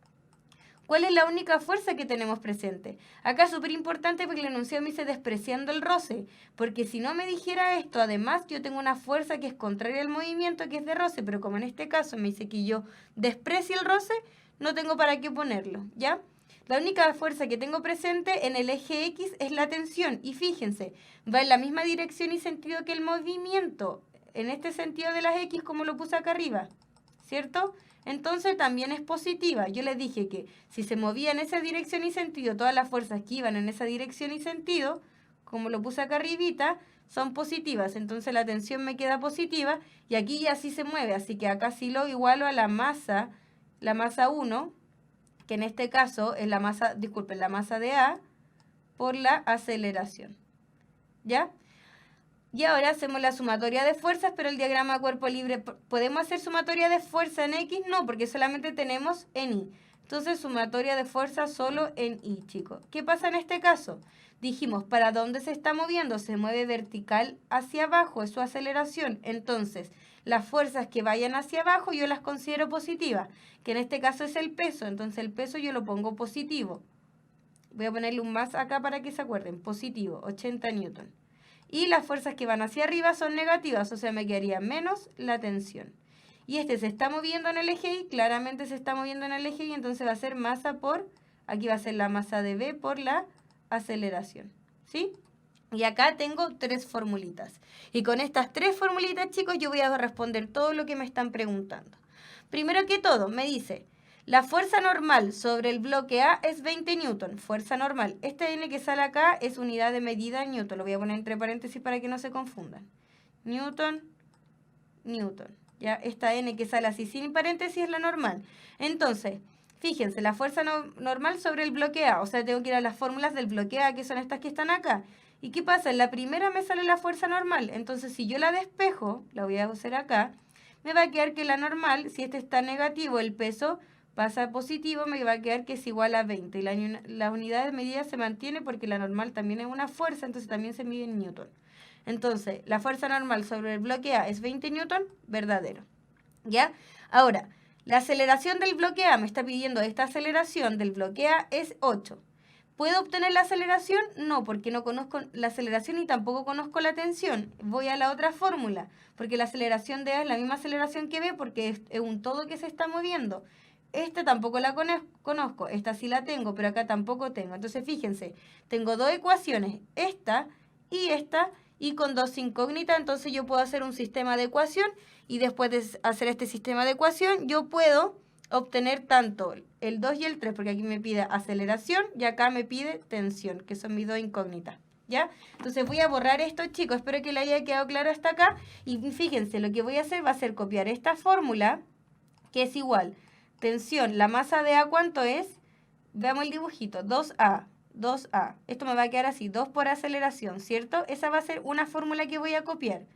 ¿Cuál es la única fuerza que tenemos presente? Acá es súper importante porque el enunciado me dice despreciando el roce, porque si no me dijera esto, además yo tengo una fuerza que es contraria al movimiento, que es de roce, pero como en este caso me dice que yo desprecie el roce, no tengo para qué ponerlo, ¿ya? La única fuerza que tengo presente en el eje X es la tensión, y fíjense, va en la misma dirección y sentido que el movimiento, en este sentido de las X como lo puse acá arriba, ¿cierto? Entonces también es positiva. Yo les dije que si se movía en esa dirección y sentido, todas las fuerzas que iban en esa dirección y sentido, como lo puse acá arribita, son positivas. Entonces la tensión me queda positiva y aquí ya sí se mueve. Así que acá sí lo igualo a la masa 1, que en este caso es la masa, disculpen, la masa de A por la aceleración. ¿Ya? Y ahora hacemos la sumatoria de fuerzas, pero el diagrama cuerpo libre, ¿podemos hacer sumatoria de fuerza en X? No, porque solamente tenemos en Y. Entonces, sumatoria de fuerza solo en Y, chicos. ¿Qué pasa en este caso? Dijimos, ¿para dónde se está moviendo? Se mueve vertical hacia abajo, es su aceleración. Entonces, las fuerzas que vayan hacia abajo yo las considero positivas, que en este caso es el peso. Entonces, el peso yo lo pongo positivo. Voy a ponerle un más acá para que se acuerden. Positivo, 80 newton. Y las fuerzas que van hacia arriba son negativas, o sea, me quedaría menos la tensión. Y este se está moviendo en el eje Y, claramente se está moviendo en el eje Y, entonces va a ser masa por, aquí va a ser la masa de B por la aceleración, ¿sí? Y acá tengo 3 formulitas. Y con estas 3 formulitas, chicos, yo voy a responder todo lo que me están preguntando. Primero que todo, me dice, la fuerza normal sobre el bloque A es 20 newton, fuerza normal. Este N que sale acá es unidad de medida en newton. Lo voy a poner entre paréntesis para que no se confundan. Newton, newton. Ya, esta N que sale así sin paréntesis es la normal. Entonces, fíjense, la fuerza normal sobre el bloque A. O sea, tengo que ir a las fórmulas del bloque A, que son estas que están acá. ¿Y qué pasa? En la primera me sale la fuerza normal. Entonces, si yo la despejo, la voy a hacer acá, me va a quedar que la normal, si este está negativo, el peso pasa a positivo, me va a quedar que es igual a 20. Y la unidad de medida se mantiene porque la normal también es una fuerza, entonces también se mide en newton. Entonces, la fuerza normal sobre el bloque A es 20 newton, verdadero. ¿Ya? Ahora, la aceleración del bloque A me está pidiendo esta aceleración del bloque A es 8. ¿Puedo obtener la aceleración? No, porque no conozco la aceleración y tampoco conozco la tensión. Voy a la otra fórmula, porque la aceleración de A es la misma aceleración que B porque es un todo que se está moviendo. Esta tampoco la conozco, esta sí la tengo, pero acá tampoco tengo. Entonces, fíjense, tengo 2 ecuaciones, esta, y con 2 incógnitas, entonces yo puedo hacer un sistema de ecuación, y después de hacer este sistema de ecuación, yo puedo obtener tanto el 2 y el 3, porque aquí me pide aceleración, y acá me pide tensión, que son mis 2 incógnitas. ¿Ya? Entonces voy a borrar esto, chicos, espero que le haya quedado claro hasta acá, y fíjense, lo que voy a hacer va a ser copiar esta fórmula, que es igual tensión, la masa de A, ¿cuánto es? Veamos el dibujito, 2A, 2A. Esto me va a quedar así, 2 por aceleración, ¿cierto? Esa va a ser una fórmula que voy a copiar.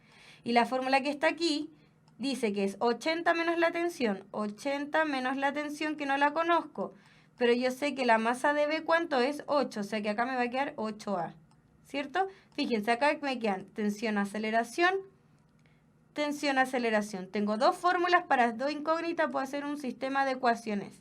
Y la fórmula que está aquí dice que es 80 menos la tensión, 80 menos la tensión que no la conozco. Pero yo sé que la masa de B, ¿cuánto es? 8, o sea que acá me va a quedar 8A, ¿cierto? Fíjense, acá me quedan tensión, aceleración, tensión, aceleración. Tengo 2 fórmulas para 2 incógnitas, puedo hacer un sistema de ecuaciones.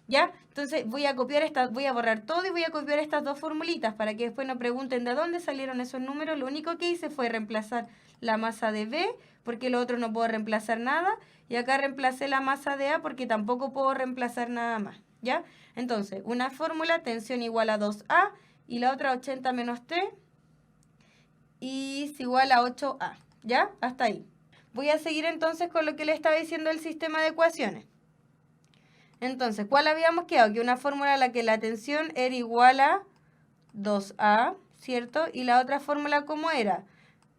¿Ya? Entonces voy a copiar estas, voy a borrar todo y voy a copiar estas 2 formulitas para que después no pregunten de dónde salieron esos números. Lo único que hice fue reemplazar la masa de B, porque lo otro no puedo reemplazar nada. Y acá reemplacé la masa de A porque tampoco puedo reemplazar nada más. ¿Ya? Entonces, una fórmula, tensión igual a 2A, y la otra 80 menos T, y es igual a 8A. ¿Ya? Hasta ahí. Voy a seguir entonces con lo que le estaba diciendo el sistema de ecuaciones. Entonces, ¿cuál habíamos quedado? Que una fórmula en la que la tensión era igual a 2A, ¿cierto? Y la otra fórmula, ¿cómo era?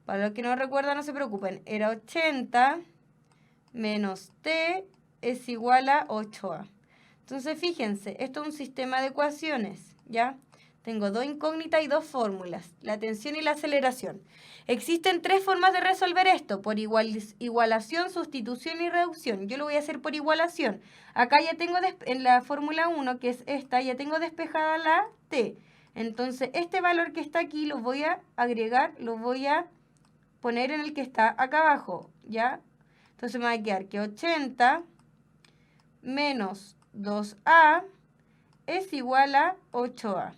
Para los que no recuerdan, no se preocupen. Era 80 menos T es igual a 8A. Entonces, fíjense, esto es un sistema de ecuaciones, ¿ya? Tengo 2 incógnitas y 2 fórmulas, la tensión y la aceleración. Existen 3 formas de resolver esto, por igualación, sustitución y reducción. Yo lo voy a hacer por igualación. Acá ya tengo en la fórmula 1, que es esta, ya tengo despejada la T. Entonces, este valor que está aquí lo voy a agregar, lo voy a poner en el que está acá abajo, ¿ya? Entonces me va a quedar que 80 menos 2a es igual a 8a,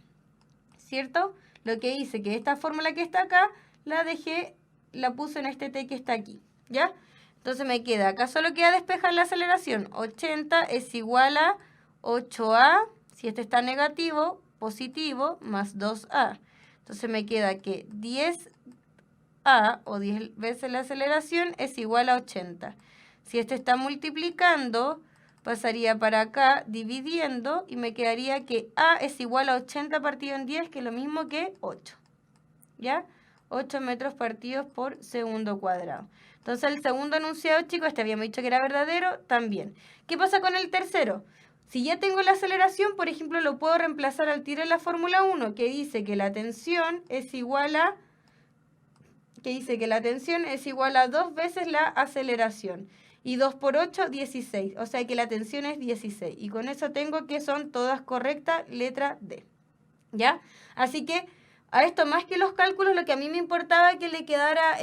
¿cierto? Lo que hice que esta fórmula que está acá, la puse en este t que está aquí, ¿ya? Entonces me queda, acá solo queda despejar la aceleración. 80 es igual a 8a, si este está negativo, positivo, más 2a. Entonces me queda que 10a, o 10 veces la aceleración, es igual a 80. Si este está multiplicando, pasaría para acá dividiendo y me quedaría que a es igual a 80 partido en 10, que es lo mismo que 8. ¿Ya? 8 metros partidos por segundo cuadrado. Entonces el segundo enunciado, chicos, este habíamos dicho que era verdadero, también. ¿Qué pasa con el tercero? Si ya tengo la aceleración, por ejemplo, lo puedo reemplazar al tiro en la fórmula 1, que dice que la tensión es igual a 2 veces la aceleración. Y 2 por 8, 16. O sea que la tensión es 16. Y con eso tengo que son todas correctas, letra D. ¿Ya? Así que a esto, más que los cálculos, lo que a mí me importaba que le quedara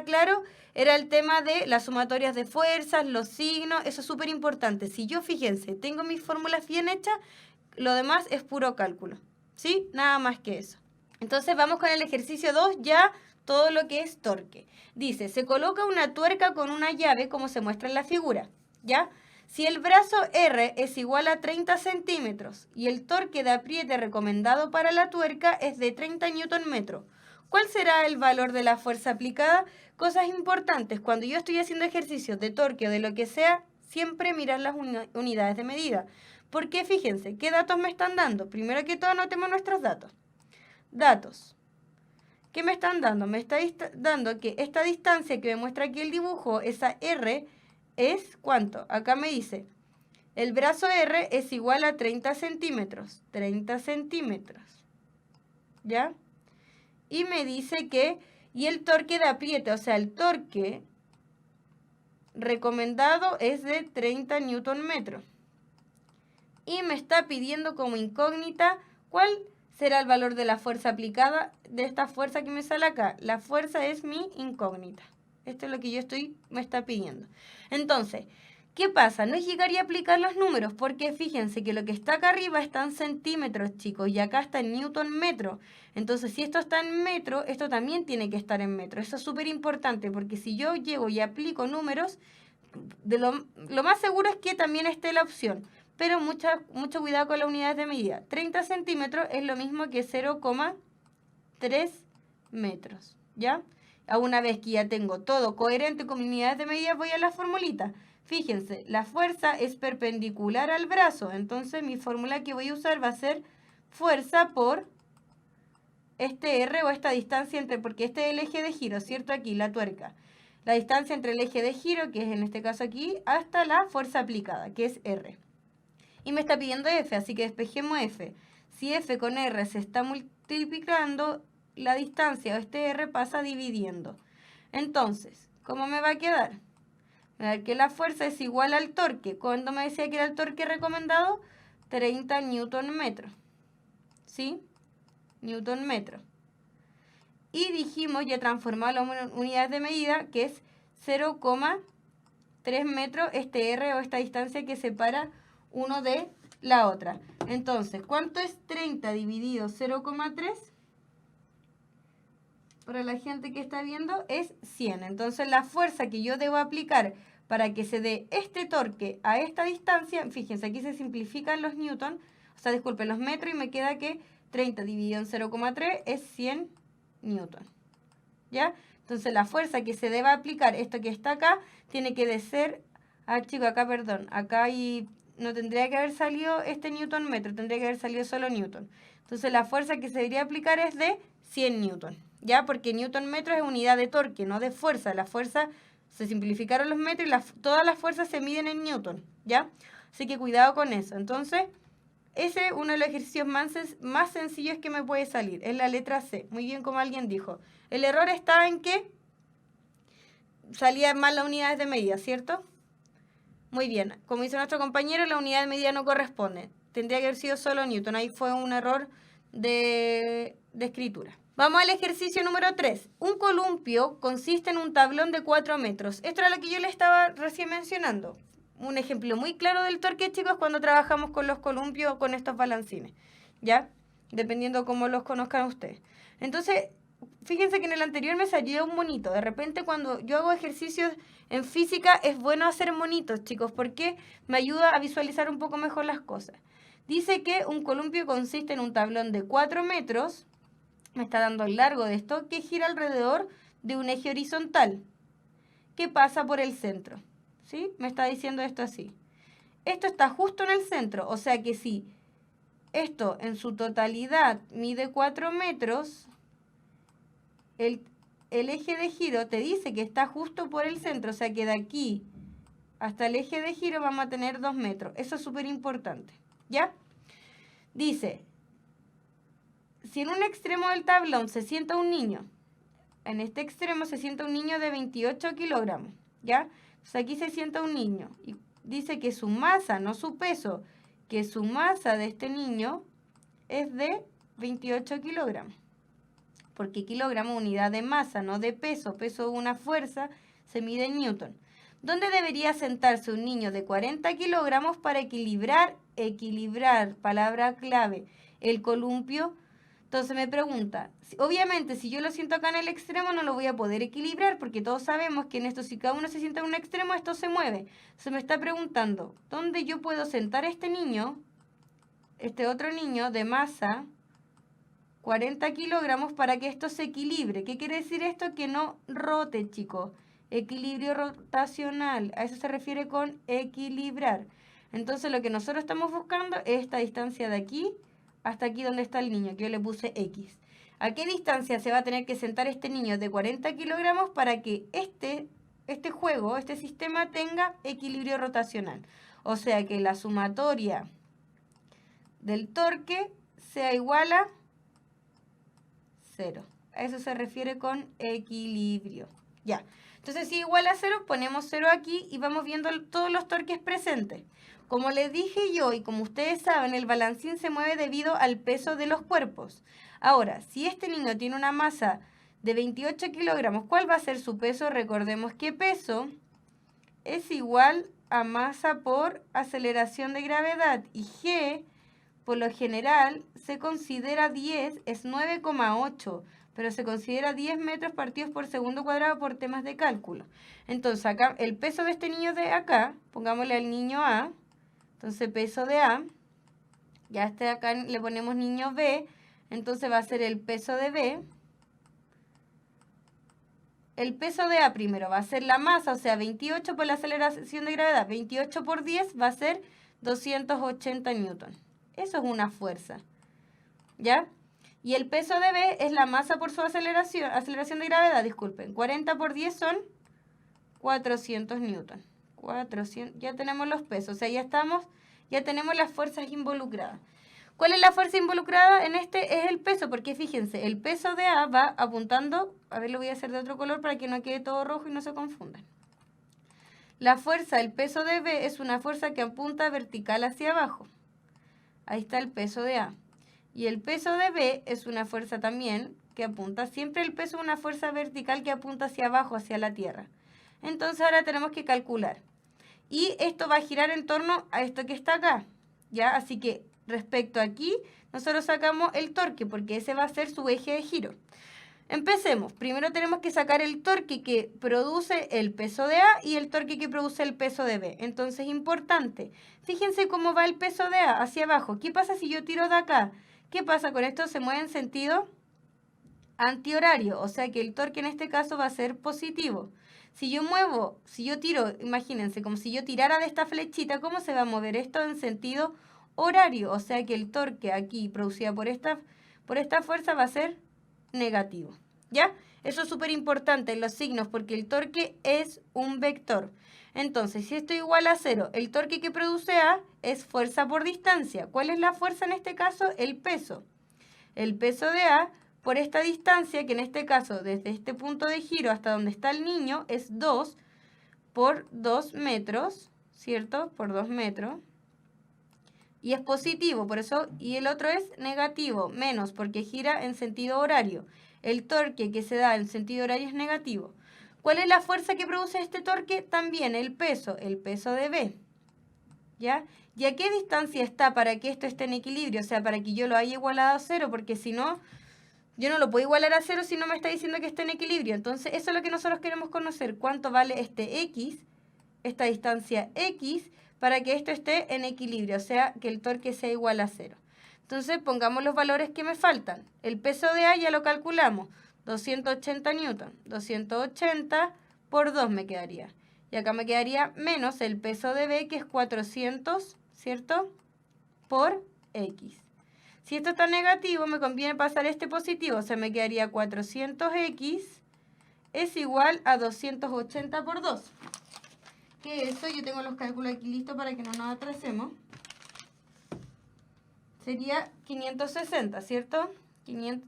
claro era el tema de las sumatorias de fuerzas, los signos. Eso es súper importante. Si yo, fíjense, tengo mis fórmulas bien hechas, lo demás es puro cálculo. ¿Sí? Nada más que eso. Entonces vamos con el ejercicio 2, ya todo lo que es torque. Dice, se coloca una tuerca con una llave como se muestra en la figura, ¿ya? Si el brazo R es igual a 30 centímetros y el torque de apriete recomendado para la tuerca es de 30 Nm, ¿cuál será el valor de la fuerza aplicada? Cosas importantes, cuando yo estoy haciendo ejercicios de torque o de lo que sea, siempre mirar las unidades de medida. Porque fíjense, ¿qué datos me están dando? Primero que todo, anotemos nuestros datos. Datos. ¿Qué me están dando? Me está dando que esta distancia que me muestra aquí el dibujo, esa R, es ¿cuánto? Acá me dice, el brazo R es igual a 30 centímetros. 30 centímetros. ¿Ya? Y me dice que, y el torque de apriete, o sea, el torque recomendado es de 30 Nm. Y me está pidiendo como incógnita, ¿cuál será el valor de la fuerza aplicada de esta fuerza que me sale acá? La fuerza es mi incógnita. Esto es lo que me está pidiendo. Entonces, ¿qué pasa? No llegaría a aplicar los números porque fíjense que lo que está acá arriba está en centímetros, chicos, y acá está en newton metro. Entonces, si esto está en metro, esto también tiene que estar en metro. Eso es súper importante porque si yo llego y aplico números, lo más seguro es que también esté la opción. Pero mucho cuidado con las unidades de medida. 30 centímetros es lo mismo que 0,3 metros, ¿ya? A una vez que ya tengo todo coherente con mis unidades de medida, voy a la formulita. Fíjense, la fuerza es perpendicular al brazo. Entonces, mi fórmula que voy a usar va a ser fuerza por este R o esta distancia porque este es el eje de giro, ¿cierto? Aquí, la tuerca. La distancia entre el eje de giro, que es en este caso aquí, hasta la fuerza aplicada, que es R. Y me está pidiendo F, así que despejemos F. Si F con R se está multiplicando, la distancia o este R pasa dividiendo. Entonces, ¿cómo me va a quedar? Me va a dar que la fuerza es igual al torque. ¿Cuándo me decía que era el torque recomendado? 30 Nm. ¿Sí? Newton metro. Y dijimos, ya transformado las unidades de medida, que es 0,3 metros este R o esta distancia que separa uno de la otra. Entonces, ¿cuánto es 30 dividido 0,3? Para la gente que está viendo es 100. Entonces, la fuerza que yo debo aplicar para que se dé este torque a esta distancia, fíjense, aquí se simplifican los newton, los metros, y me queda que 30 dividido en 0,3 es 100 newton. ¿Ya? Entonces, la fuerza que se debe aplicar, esto que está acá, tiene que ser, acá no tendría que haber salido este newton metro, tendría que haber salido solo newton. Entonces, la fuerza que se debería aplicar es de 100 newton, ¿ya? Porque newton metro es unidad de torque, no de fuerza. La fuerza, se simplificaron los metros y todas las fuerzas se miden en newton, ¿ya? Así que cuidado con eso. Entonces, ese es uno de los ejercicios más sencillos que me puede salir. Es la letra C. Muy bien, como alguien dijo. El error está en que salían mal las unidades de medida, ¿cierto? Muy bien. Como dice nuestro compañero, la unidad de medida no corresponde. tendría que haber sido solo newton. Ahí fue un error de escritura. Vamos al ejercicio número 3. Un columpio consiste en un tablón de 4 metros. Esto era lo que yo les estaba recién mencionando. Un ejemplo muy claro del torque, chicos, cuando trabajamos con los columpios, con estos balancines, ¿ya? Dependiendo cómo los conozcan ustedes. Entonces, fíjense que en el anterior me salió un monito. De repente, cuando yo hago ejercicios en física, es bueno hacer monitos, chicos, porque me ayuda a visualizar un poco mejor las cosas. Dice que un columpio consiste en un tablón de 4 metros, me está dando el largo de esto, que gira alrededor de un eje horizontal, que pasa por el centro. ¿Sí? Me está diciendo esto así. Esto está justo en el centro, o sea que si esto en su totalidad mide 4 metros, el eje de giro te dice que está justo por el centro, o sea que de aquí hasta el eje de giro vamos a tener 2 metros. Eso es súper importante, ¿ya? Dice, si en un extremo del tablón se sienta un niño, en este extremo se sienta un niño de 28 kilogramos, ¿ya? Pues aquí se sienta un niño y dice que su masa, no su peso, que su masa de este niño es de 28 kilogramos. Porque kilogramo unidad de masa, no de peso. Peso es una fuerza, se mide en newton. ¿Dónde debería sentarse un niño de 40 kilogramos para equilibrar, palabra clave, el columpio? Entonces me pregunta, obviamente si yo lo siento acá en el extremo no lo voy a poder equilibrar porque todos sabemos que en esto si cada uno se sienta en un extremo esto se mueve. Se me está preguntando, ¿dónde yo puedo sentar a este niño, este otro niño de masa 40 kilogramos para que esto se equilibre? ¿Qué quiere decir esto? Que no rote, chicos. Equilibrio rotacional, a eso se refiere con equilibrar. Entonces lo que nosotros estamos buscando es esta distancia de aquí hasta aquí donde está el niño, que yo le puse X. ¿A qué distancia se va a tener que sentar este niño de 40 kilogramos para que este sistema tenga equilibrio rotacional? O sea que la sumatoria del torque sea igual a 0. A eso se refiere con equilibrio. Ya. Entonces, si igual a 0, ponemos 0 aquí y vamos viendo todos los torques presentes. Como les dije yo y como ustedes saben, el balancín se mueve debido al peso de los cuerpos. Ahora, si este niño tiene una masa de 28 kilogramos, ¿cuál va a ser su peso? Recordemos que peso es igual a masa por aceleración de gravedad. Y G, por lo general, se considera 10, es 9,8, pero se considera 10 metros partidos por segundo cuadrado por temas de cálculo. Entonces, acá, el peso de este niño de acá, pongámosle al niño A, entonces peso de A, ya este de acá le ponemos niño B, entonces va a ser el peso de B. El peso de A primero va a ser la masa, o sea, 28 por la aceleración de gravedad, 28 por 10 va a ser 280 newton. Eso es una fuerza, ¿ya? Y el peso de B es la masa por su aceleración de gravedad, disculpen. 40 por 10 son 400 newton. 400, ya tenemos los pesos, o sea, ya tenemos las fuerzas involucradas. ¿Cuál es la fuerza involucrada en este? Es el peso, porque fíjense, el peso de A va apuntando, a ver, lo voy a hacer de otro color para que no quede todo rojo y no se confundan. La fuerza, el peso de B es una fuerza que apunta vertical hacia abajo. Ahí está el peso de A. Y el peso de B es una fuerza también que apunta, siempre el peso es una fuerza vertical que apunta hacia abajo, hacia la tierra. Entonces ahora tenemos que calcular. Y esto va a girar en torno a esto que está acá, ¿ya? Así que respecto a aquí, nosotros sacamos el torque, porque ese va a ser su eje de giro. Empecemos. Primero tenemos que sacar el torque que produce el peso de A y el torque que produce el peso de B. Entonces, importante. Fíjense cómo va el peso de A hacia abajo. ¿Qué pasa si yo tiro de acá? ¿Qué pasa con esto? Se mueve en sentido antihorario, o sea que el torque en este caso va a ser positivo. Si yo tiro, imagínense, como si yo tirara de esta flechita, ¿cómo se va a mover esto en sentido horario? O sea que el torque aquí producido por esta fuerza va a ser negativo, ¿ya? Eso es súper importante en los signos porque el torque es un vector. Entonces, si esto es igual a 0, el torque que produce A es fuerza por distancia. ¿Cuál es la fuerza en este caso? El peso. El peso de A por esta distancia, que en este caso desde este punto de giro hasta donde está el niño, es 2 por 2 metros, ¿cierto? Por 2 metros. y es positivo, por eso, y el otro es negativo, menos, porque gira en sentido horario. El torque que se da en sentido horario es negativo. ¿Cuál es la fuerza que produce este torque? También el peso de B. ¿Ya? ¿Y a qué distancia está para que esto esté en equilibrio? O sea, para que yo lo haya igualado a cero, porque si no, yo no lo puedo igualar a cero si no me está diciendo que esté en equilibrio. Entonces, eso es lo que nosotros queremos conocer. ¿Cuánto vale este X, esta distancia X, para que esto esté en equilibrio? O sea, que el torque sea igual a cero. Entonces, pongamos los valores que me faltan. El peso de A ya lo calculamos. 280 newton. 280 por 2 me quedaría. Y acá me quedaría menos el peso de B, que es 400, ¿cierto? Por X. Si esto está negativo, me conviene pasar este positivo. O sea, me quedaría 400X es igual a 280 por 2. Que eso, yo tengo los cálculos aquí listos para que no nos atrasemos. Sería 560, ¿cierto?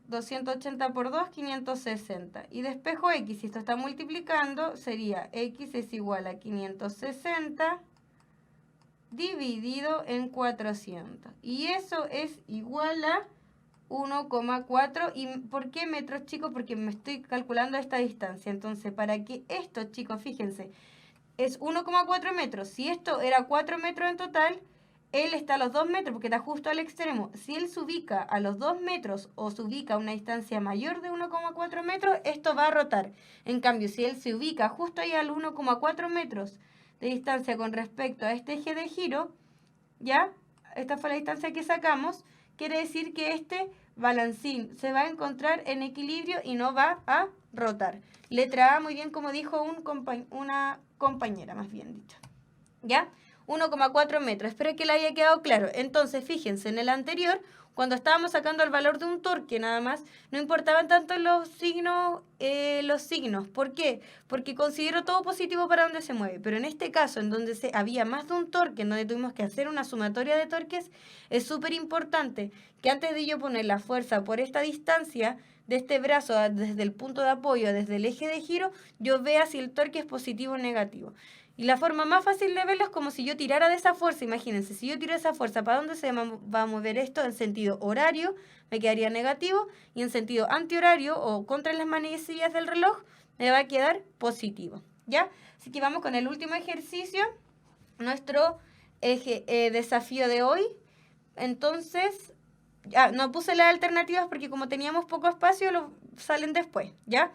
280 por 2, 560. Y despejo X, si esto está multiplicando, sería X es igual a 560 dividido en 400. Y eso es igual a 1,4. ¿Y por qué metros, chicos? Porque me estoy calculando esta distancia. Entonces, para que esto, chicos, fíjense, es 1,4 metros. Si esto era 4 metros en total, él está a los 2 metros porque está justo al extremo. Si él se ubica a los 2 metros o se ubica a una distancia mayor de 1,4 metros, esto va a rotar. En cambio, si él se ubica justo ahí al 1,4 metros de distancia con respecto a este eje de giro, ¿ya? Esta fue la distancia que sacamos. Quiere decir que este balancín se va a encontrar en equilibrio y no va a rotar. Letra A, muy bien, como dijo una compañera, más bien dicho. ¿Ya? 1,4 metros. Espero que le haya quedado claro. Entonces, fíjense, en el anterior, cuando estábamos sacando el valor de un torque nada más, no importaban tanto los signos. ¿Por qué? Porque considero todo positivo para donde se mueve. Pero en este caso, en donde había más de un torque, en donde tuvimos que hacer una sumatoria de torques, es súper importante que antes de yo poner la fuerza por esta distancia de este brazo desde el punto de apoyo, desde el eje de giro, yo vea si el torque es positivo o negativo. Y la forma más fácil de verlo es como si yo tirara de esa fuerza. Imagínense, si yo tiro esa fuerza, ¿para dónde se va a mover esto? En sentido horario me quedaría negativo, y en sentido antihorario o contra las manecillas del reloj me va a quedar positivo, ¿ya? Así que vamos con el último ejercicio, nuestro desafío de hoy. Entonces, ya no puse las alternativas porque como teníamos poco espacio, salen después, ¿ya?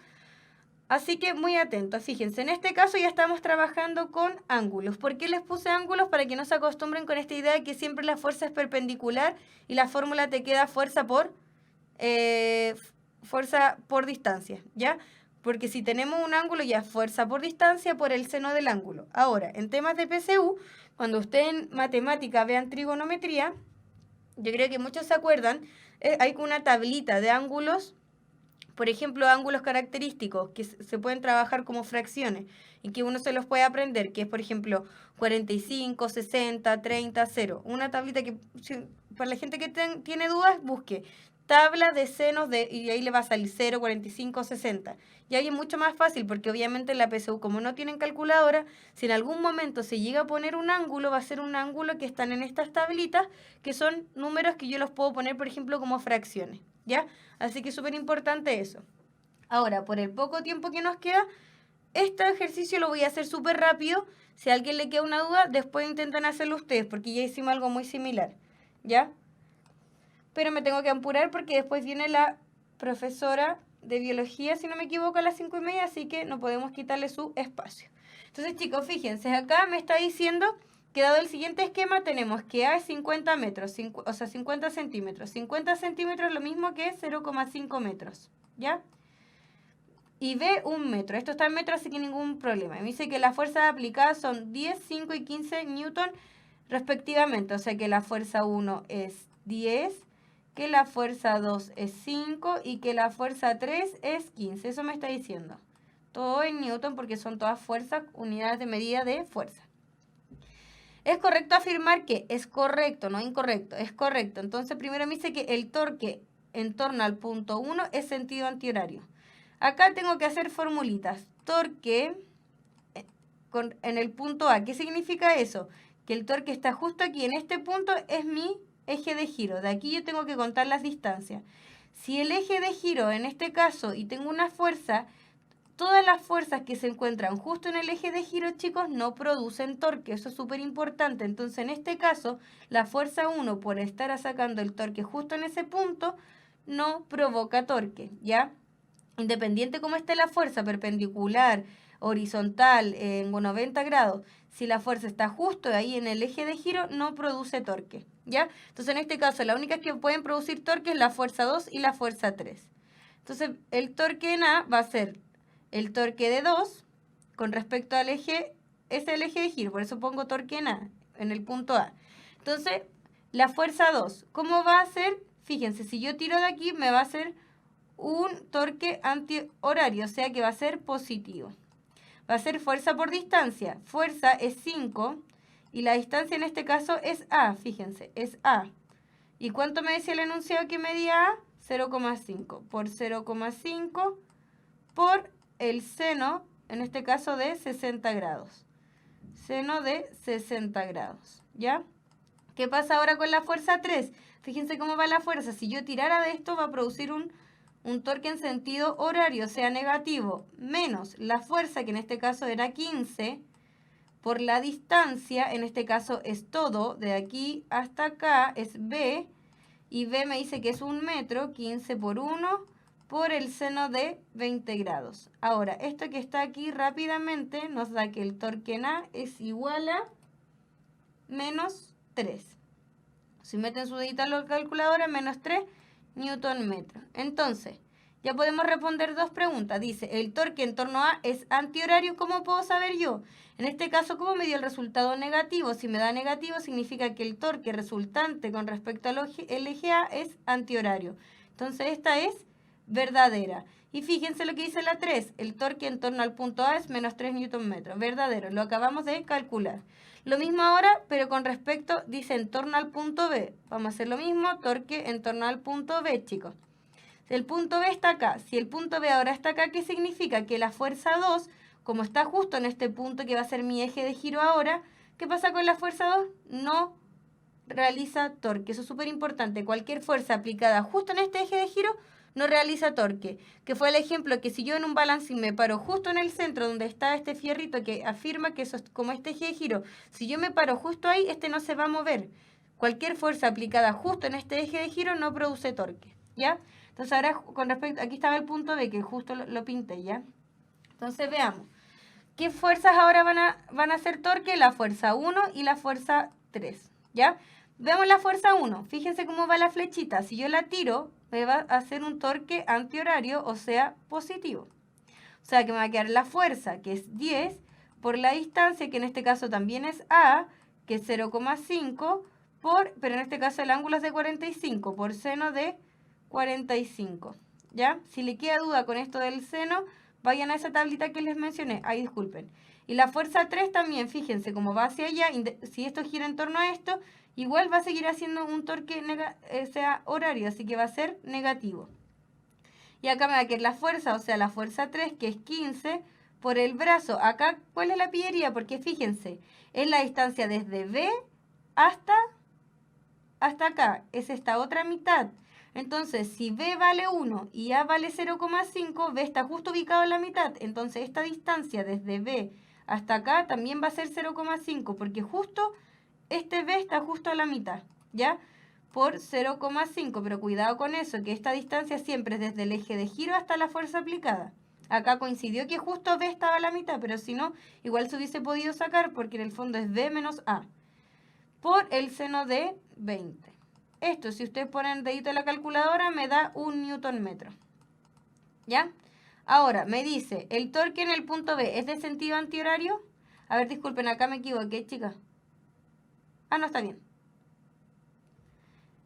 Así que muy atentos, fíjense, en este caso ya estamos trabajando con ángulos. ¿Por qué les puse ángulos? Para que no se acostumbren con esta idea de que siempre la fuerza es perpendicular y la fórmula te queda fuerza por distancia, ¿ya? Porque si tenemos un ángulo ya es fuerza por distancia por el seno del ángulo. Ahora, en temas de PSU, cuando ustedes en matemática vean trigonometría, yo creo que muchos se acuerdan, hay una tablita de ángulos. Por ejemplo, ángulos característicos que se pueden trabajar como fracciones y que uno se los puede aprender, que es, por ejemplo, 45, 60, 30, 0. Una tablita que, para la gente que tiene dudas, busque tabla de senos y ahí le va a salir 0, 45, 60. Y ahí es mucho más fácil porque obviamente en la PSU, como no tienen calculadora, si en algún momento se llega a poner un ángulo, va a ser un ángulo que están en estas tablitas, que son números que yo los puedo poner, por ejemplo, como fracciones, ¿ya? Así que es súper importante eso. Ahora, por el poco tiempo que nos queda, este ejercicio lo voy a hacer súper rápido. Si a alguien le queda una duda, después intentan hacerlo ustedes, porque ya hicimos algo muy similar, ¿ya? Pero me tengo que apurar porque después viene la profesora de biología, si no me equivoco, a las 5:30, así que no podemos quitarle su espacio. Entonces, chicos, fíjense, acá me está diciendo que dado el siguiente esquema tenemos que A es 50 metros, o sea, 50 centímetros. 50 centímetros es lo mismo que 0,5 metros, ¿ya? Y B, 1 metro. Esto está en metros, así que ningún problema. Me dice que las fuerzas aplicadas son 10, 5 y 15 newton respectivamente. O sea que la fuerza 1 es 10, que la fuerza 2 es 5 y que la fuerza 3 es 15. Eso me está diciendo. Todo en newton porque son todas fuerzas, unidades de medida de fuerza. ¿Es correcto afirmar que? Es correcto, no incorrecto, es correcto. Entonces primero me dice que el torque en torno al punto 1 es sentido antihorario. Acá tengo que hacer formulitas. Torque en el punto A. ¿Qué significa eso? que el torque está justo aquí, en este punto es mi eje de giro. De aquí yo tengo que contar las distancias. Si el eje de giro, en este caso, y tengo una fuerza, todas las fuerzas que se encuentran justo en el eje de giro, chicos, no producen torque. Eso es súper importante. Entonces, en este caso, la fuerza 1, por estar sacando el torque justo en ese punto, no provoca torque, ¿ya? Independiente cómo esté la fuerza, perpendicular, horizontal, en 90 grados, si la fuerza está justo ahí en el eje de giro, no produce torque, ¿ya? Entonces, en este caso, la única que pueden producir torque es la fuerza 2 y la fuerza 3. Entonces, el torque en A va a ser el torque de 2 con respecto al eje, es el eje de giro, por eso pongo torque en A, en el punto A. Entonces, la fuerza 2, ¿cómo va a ser? Fíjense, si yo tiro de aquí, me va a hacer un torque antihorario, o sea que va a ser positivo. Va a ser fuerza por distancia. Fuerza es 5 y la distancia en este caso es A, fíjense, es A. ¿Y cuánto me decía el enunciado que medía A? 0,5 por 0,5 por el seno, en este caso de 60 grados. Seno de 60 grados, ¿ya? ¿Qué pasa ahora con la fuerza 3? Fíjense cómo va la fuerza. Si yo tirara de esto, va a producir un torque en sentido horario, o sea, negativo, menos la fuerza, que en este caso era 15, por la distancia, en este caso es todo, de aquí hasta acá, es B, y B me dice que es 1 metro, 15 por 1, por el seno de 20 grados. Ahora, esto que está aquí rápidamente nos da que el torque en A es igual a menos 3. Si meten su dedito a la calculadora, menos 3 newton metro. Entonces, ya podemos responder dos preguntas. Dice, el torque en torno a es antihorario. ¿Cómo puedo saber yo? En este caso, ¿cómo me dio el resultado negativo? Si me da negativo, significa que el torque resultante con respecto al eje A es antihorario. Entonces, esta es verdadera. Y fíjense lo que dice la 3. El torque en torno al punto A es menos 3 newton metros. Verdadero. Lo acabamos de calcular. Lo mismo ahora, pero con respecto, dice en torno al punto B. Vamos a hacer lo mismo, torque en torno al punto B, chicos. El punto B está acá. Si el punto B ahora está acá, ¿qué significa? Que la fuerza 2, como está justo en este punto que va a ser mi eje de giro ahora, ¿qué pasa con la fuerza 2? No realiza torque. Eso es súper importante. Cualquier fuerza aplicada justo en este eje de giro no realiza torque. Que fue el ejemplo que si yo en un balancín me paro justo en el centro donde está este fierrito que afirma que eso es como este eje de giro, si yo me paro justo ahí, este no se va a mover. Cualquier fuerza aplicada justo en este eje de giro no produce torque, ¿ya? Entonces ahora con respecto, aquí estaba el punto B que justo lo pinté, ¿ya? Entonces veamos. ¿Qué fuerzas ahora van a hacer torque? La fuerza 1 y la fuerza 3, ¿ya? Veamos la fuerza 1. Fíjense cómo va la flechita. Si yo la tiro, me va a hacer un torque antihorario, o sea, positivo. O sea, que me va a quedar la fuerza, que es 10, por la distancia, que en este caso también es A, que es 0,5, pero en este caso el ángulo es de 45, por seno de 45, ¿ya? Si le queda duda con esto del seno, vayan a esa tablita que les mencioné. Ahí disculpen. Y la fuerza 3 también, fíjense, como va hacia allá, si esto gira en torno a esto, igual va a seguir haciendo un torque sea horario, así que va a ser negativo. Y acá me va a quedar la fuerza, o sea, la fuerza 3, que es 15, por el brazo. Acá, ¿cuál es la pillería? Porque fíjense, es la distancia desde B hasta acá. Es esta otra mitad. Entonces, si B vale 1 y A vale 0,5, B está justo ubicado en la mitad. Entonces, esta distancia desde B hasta acá también va a ser 0,5, porque justo este B está justo a la mitad, ¿ya? Por 0,5, pero cuidado con eso, que esta distancia siempre es desde el eje de giro hasta la fuerza aplicada. Acá coincidió que justo B estaba a la mitad, pero si no, igual se hubiese podido sacar porque en el fondo es B menos A, por el seno de 20. Esto, si ustedes ponen dedito en la calculadora, me da 1 newton metro, ¿ya? Ahora, me dice, ¿el torque en el punto B es de sentido antihorario? A ver, disculpen, acá me equivoqué, chicas. Ah, no, está bien.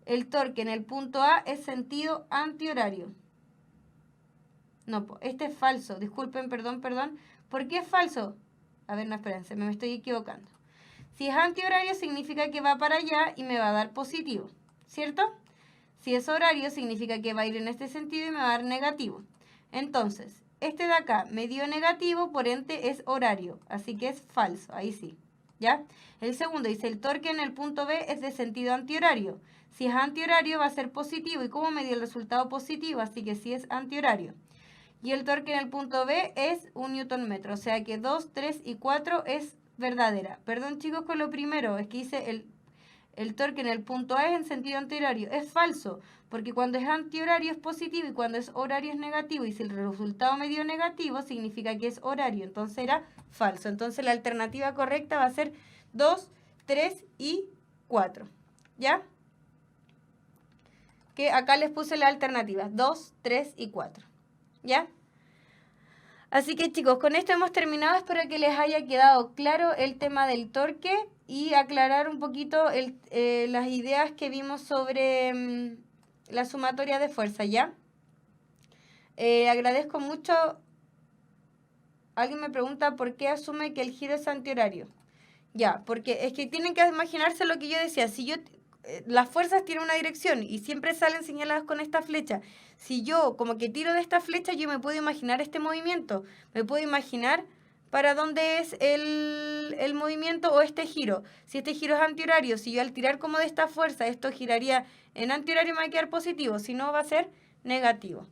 El torque en el punto A es sentido antihorario. No, este es falso. Disculpen, perdón. ¿Por qué es falso? A ver, no, espérense, me estoy equivocando. Si es antihorario, significa que va para allá y me va a dar positivo, ¿cierto? Si es horario, significa que va a ir en este sentido y me va a dar negativo. Entonces, este de acá me dio negativo, por ende es horario, así que es falso, ahí sí, ¿ya? El segundo dice, el torque en el punto B es de sentido antihorario. Si es antihorario va a ser positivo. ¿Y cómo me dio el resultado positivo? Así que sí es antihorario. Y el torque en el punto B es 1 Nm. O sea que 2, 3 y 4 es verdadera. Perdón, chicos, con lo primero. Es que dice el torque en el punto A es en sentido antihorario. Es falso, porque cuando es antihorario es positivo y cuando es horario es negativo. Y si el resultado me dio negativo, significa que es horario. Entonces era falso. Entonces la alternativa correcta va a ser 2, 3 y 4. ¿Ya? Que acá les puse la alternativa, 2, 3 y 4. ¿Ya? Así que chicos, con esto hemos terminado. Espero que les haya quedado claro el tema del torque y aclarar un poquito las ideas que vimos sobre la sumatoria de fuerza, ¿ya? Agradezco mucho. Alguien me pregunta por qué asume que el giro es antihorario. Ya, porque es que tienen que imaginarse lo que yo decía. Si yo las fuerzas tienen una dirección y siempre salen señaladas con esta flecha. Si yo como que tiro de esta flecha, yo me puedo imaginar este movimiento. Me puedo imaginar para dónde es el movimiento o este giro. Si este giro es antihorario, si yo al tirar como de esta fuerza, esto giraría en antihorario, me va a quedar positivo. Si no, va a ser negativo.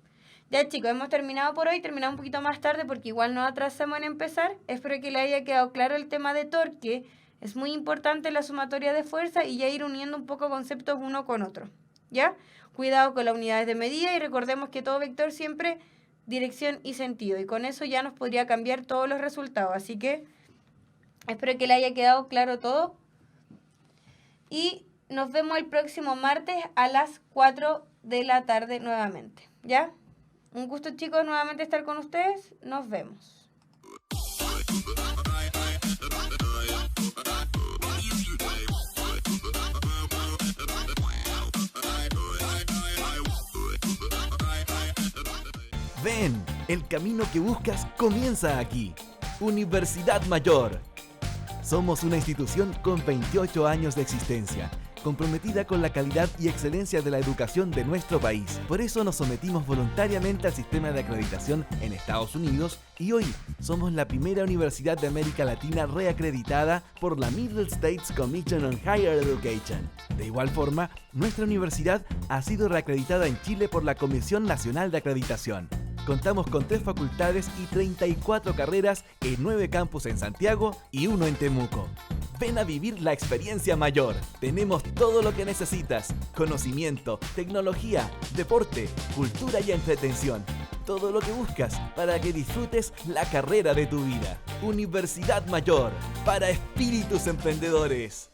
Ya chicos, hemos terminado por hoy. Terminamos un poquito más tarde porque igual nos atrasamos en empezar. Espero que le haya quedado claro el tema de torque. Es muy importante la sumatoria de fuerza y ya ir uniendo un poco conceptos uno con otro, ¿ya? Cuidado con las unidades de medida y recordemos que todo vector siempre dirección y sentido. Y con eso ya nos podría cambiar todos los resultados. Así que espero que le haya quedado claro todo. Y nos vemos el próximo martes a las 4 de la tarde nuevamente, ¿ya? Un gusto, chicos, nuevamente estar con ustedes. Nos vemos.
Ven, el camino que buscas comienza aquí. Universidad Mayor. Somos una institución con 28 años de existencia, comprometida con la calidad y excelencia de la educación de nuestro país. Por eso nos sometimos voluntariamente al sistema de acreditación en Estados Unidos y hoy somos la primera universidad de América Latina reacreditada por la Middle States Commission on Higher Education. De igual forma, nuestra universidad ha sido reacreditada en Chile por la Comisión Nacional de Acreditación. Contamos con 3 facultades y 34 carreras en 9 campus en Santiago y 1 en Temuco. Ven a vivir la experiencia mayor. Tenemos todo lo que necesitas: conocimiento, tecnología, deporte, cultura y entretención. Todo lo que buscas para que disfrutes la carrera de tu vida. Universidad Mayor, para espíritus emprendedores.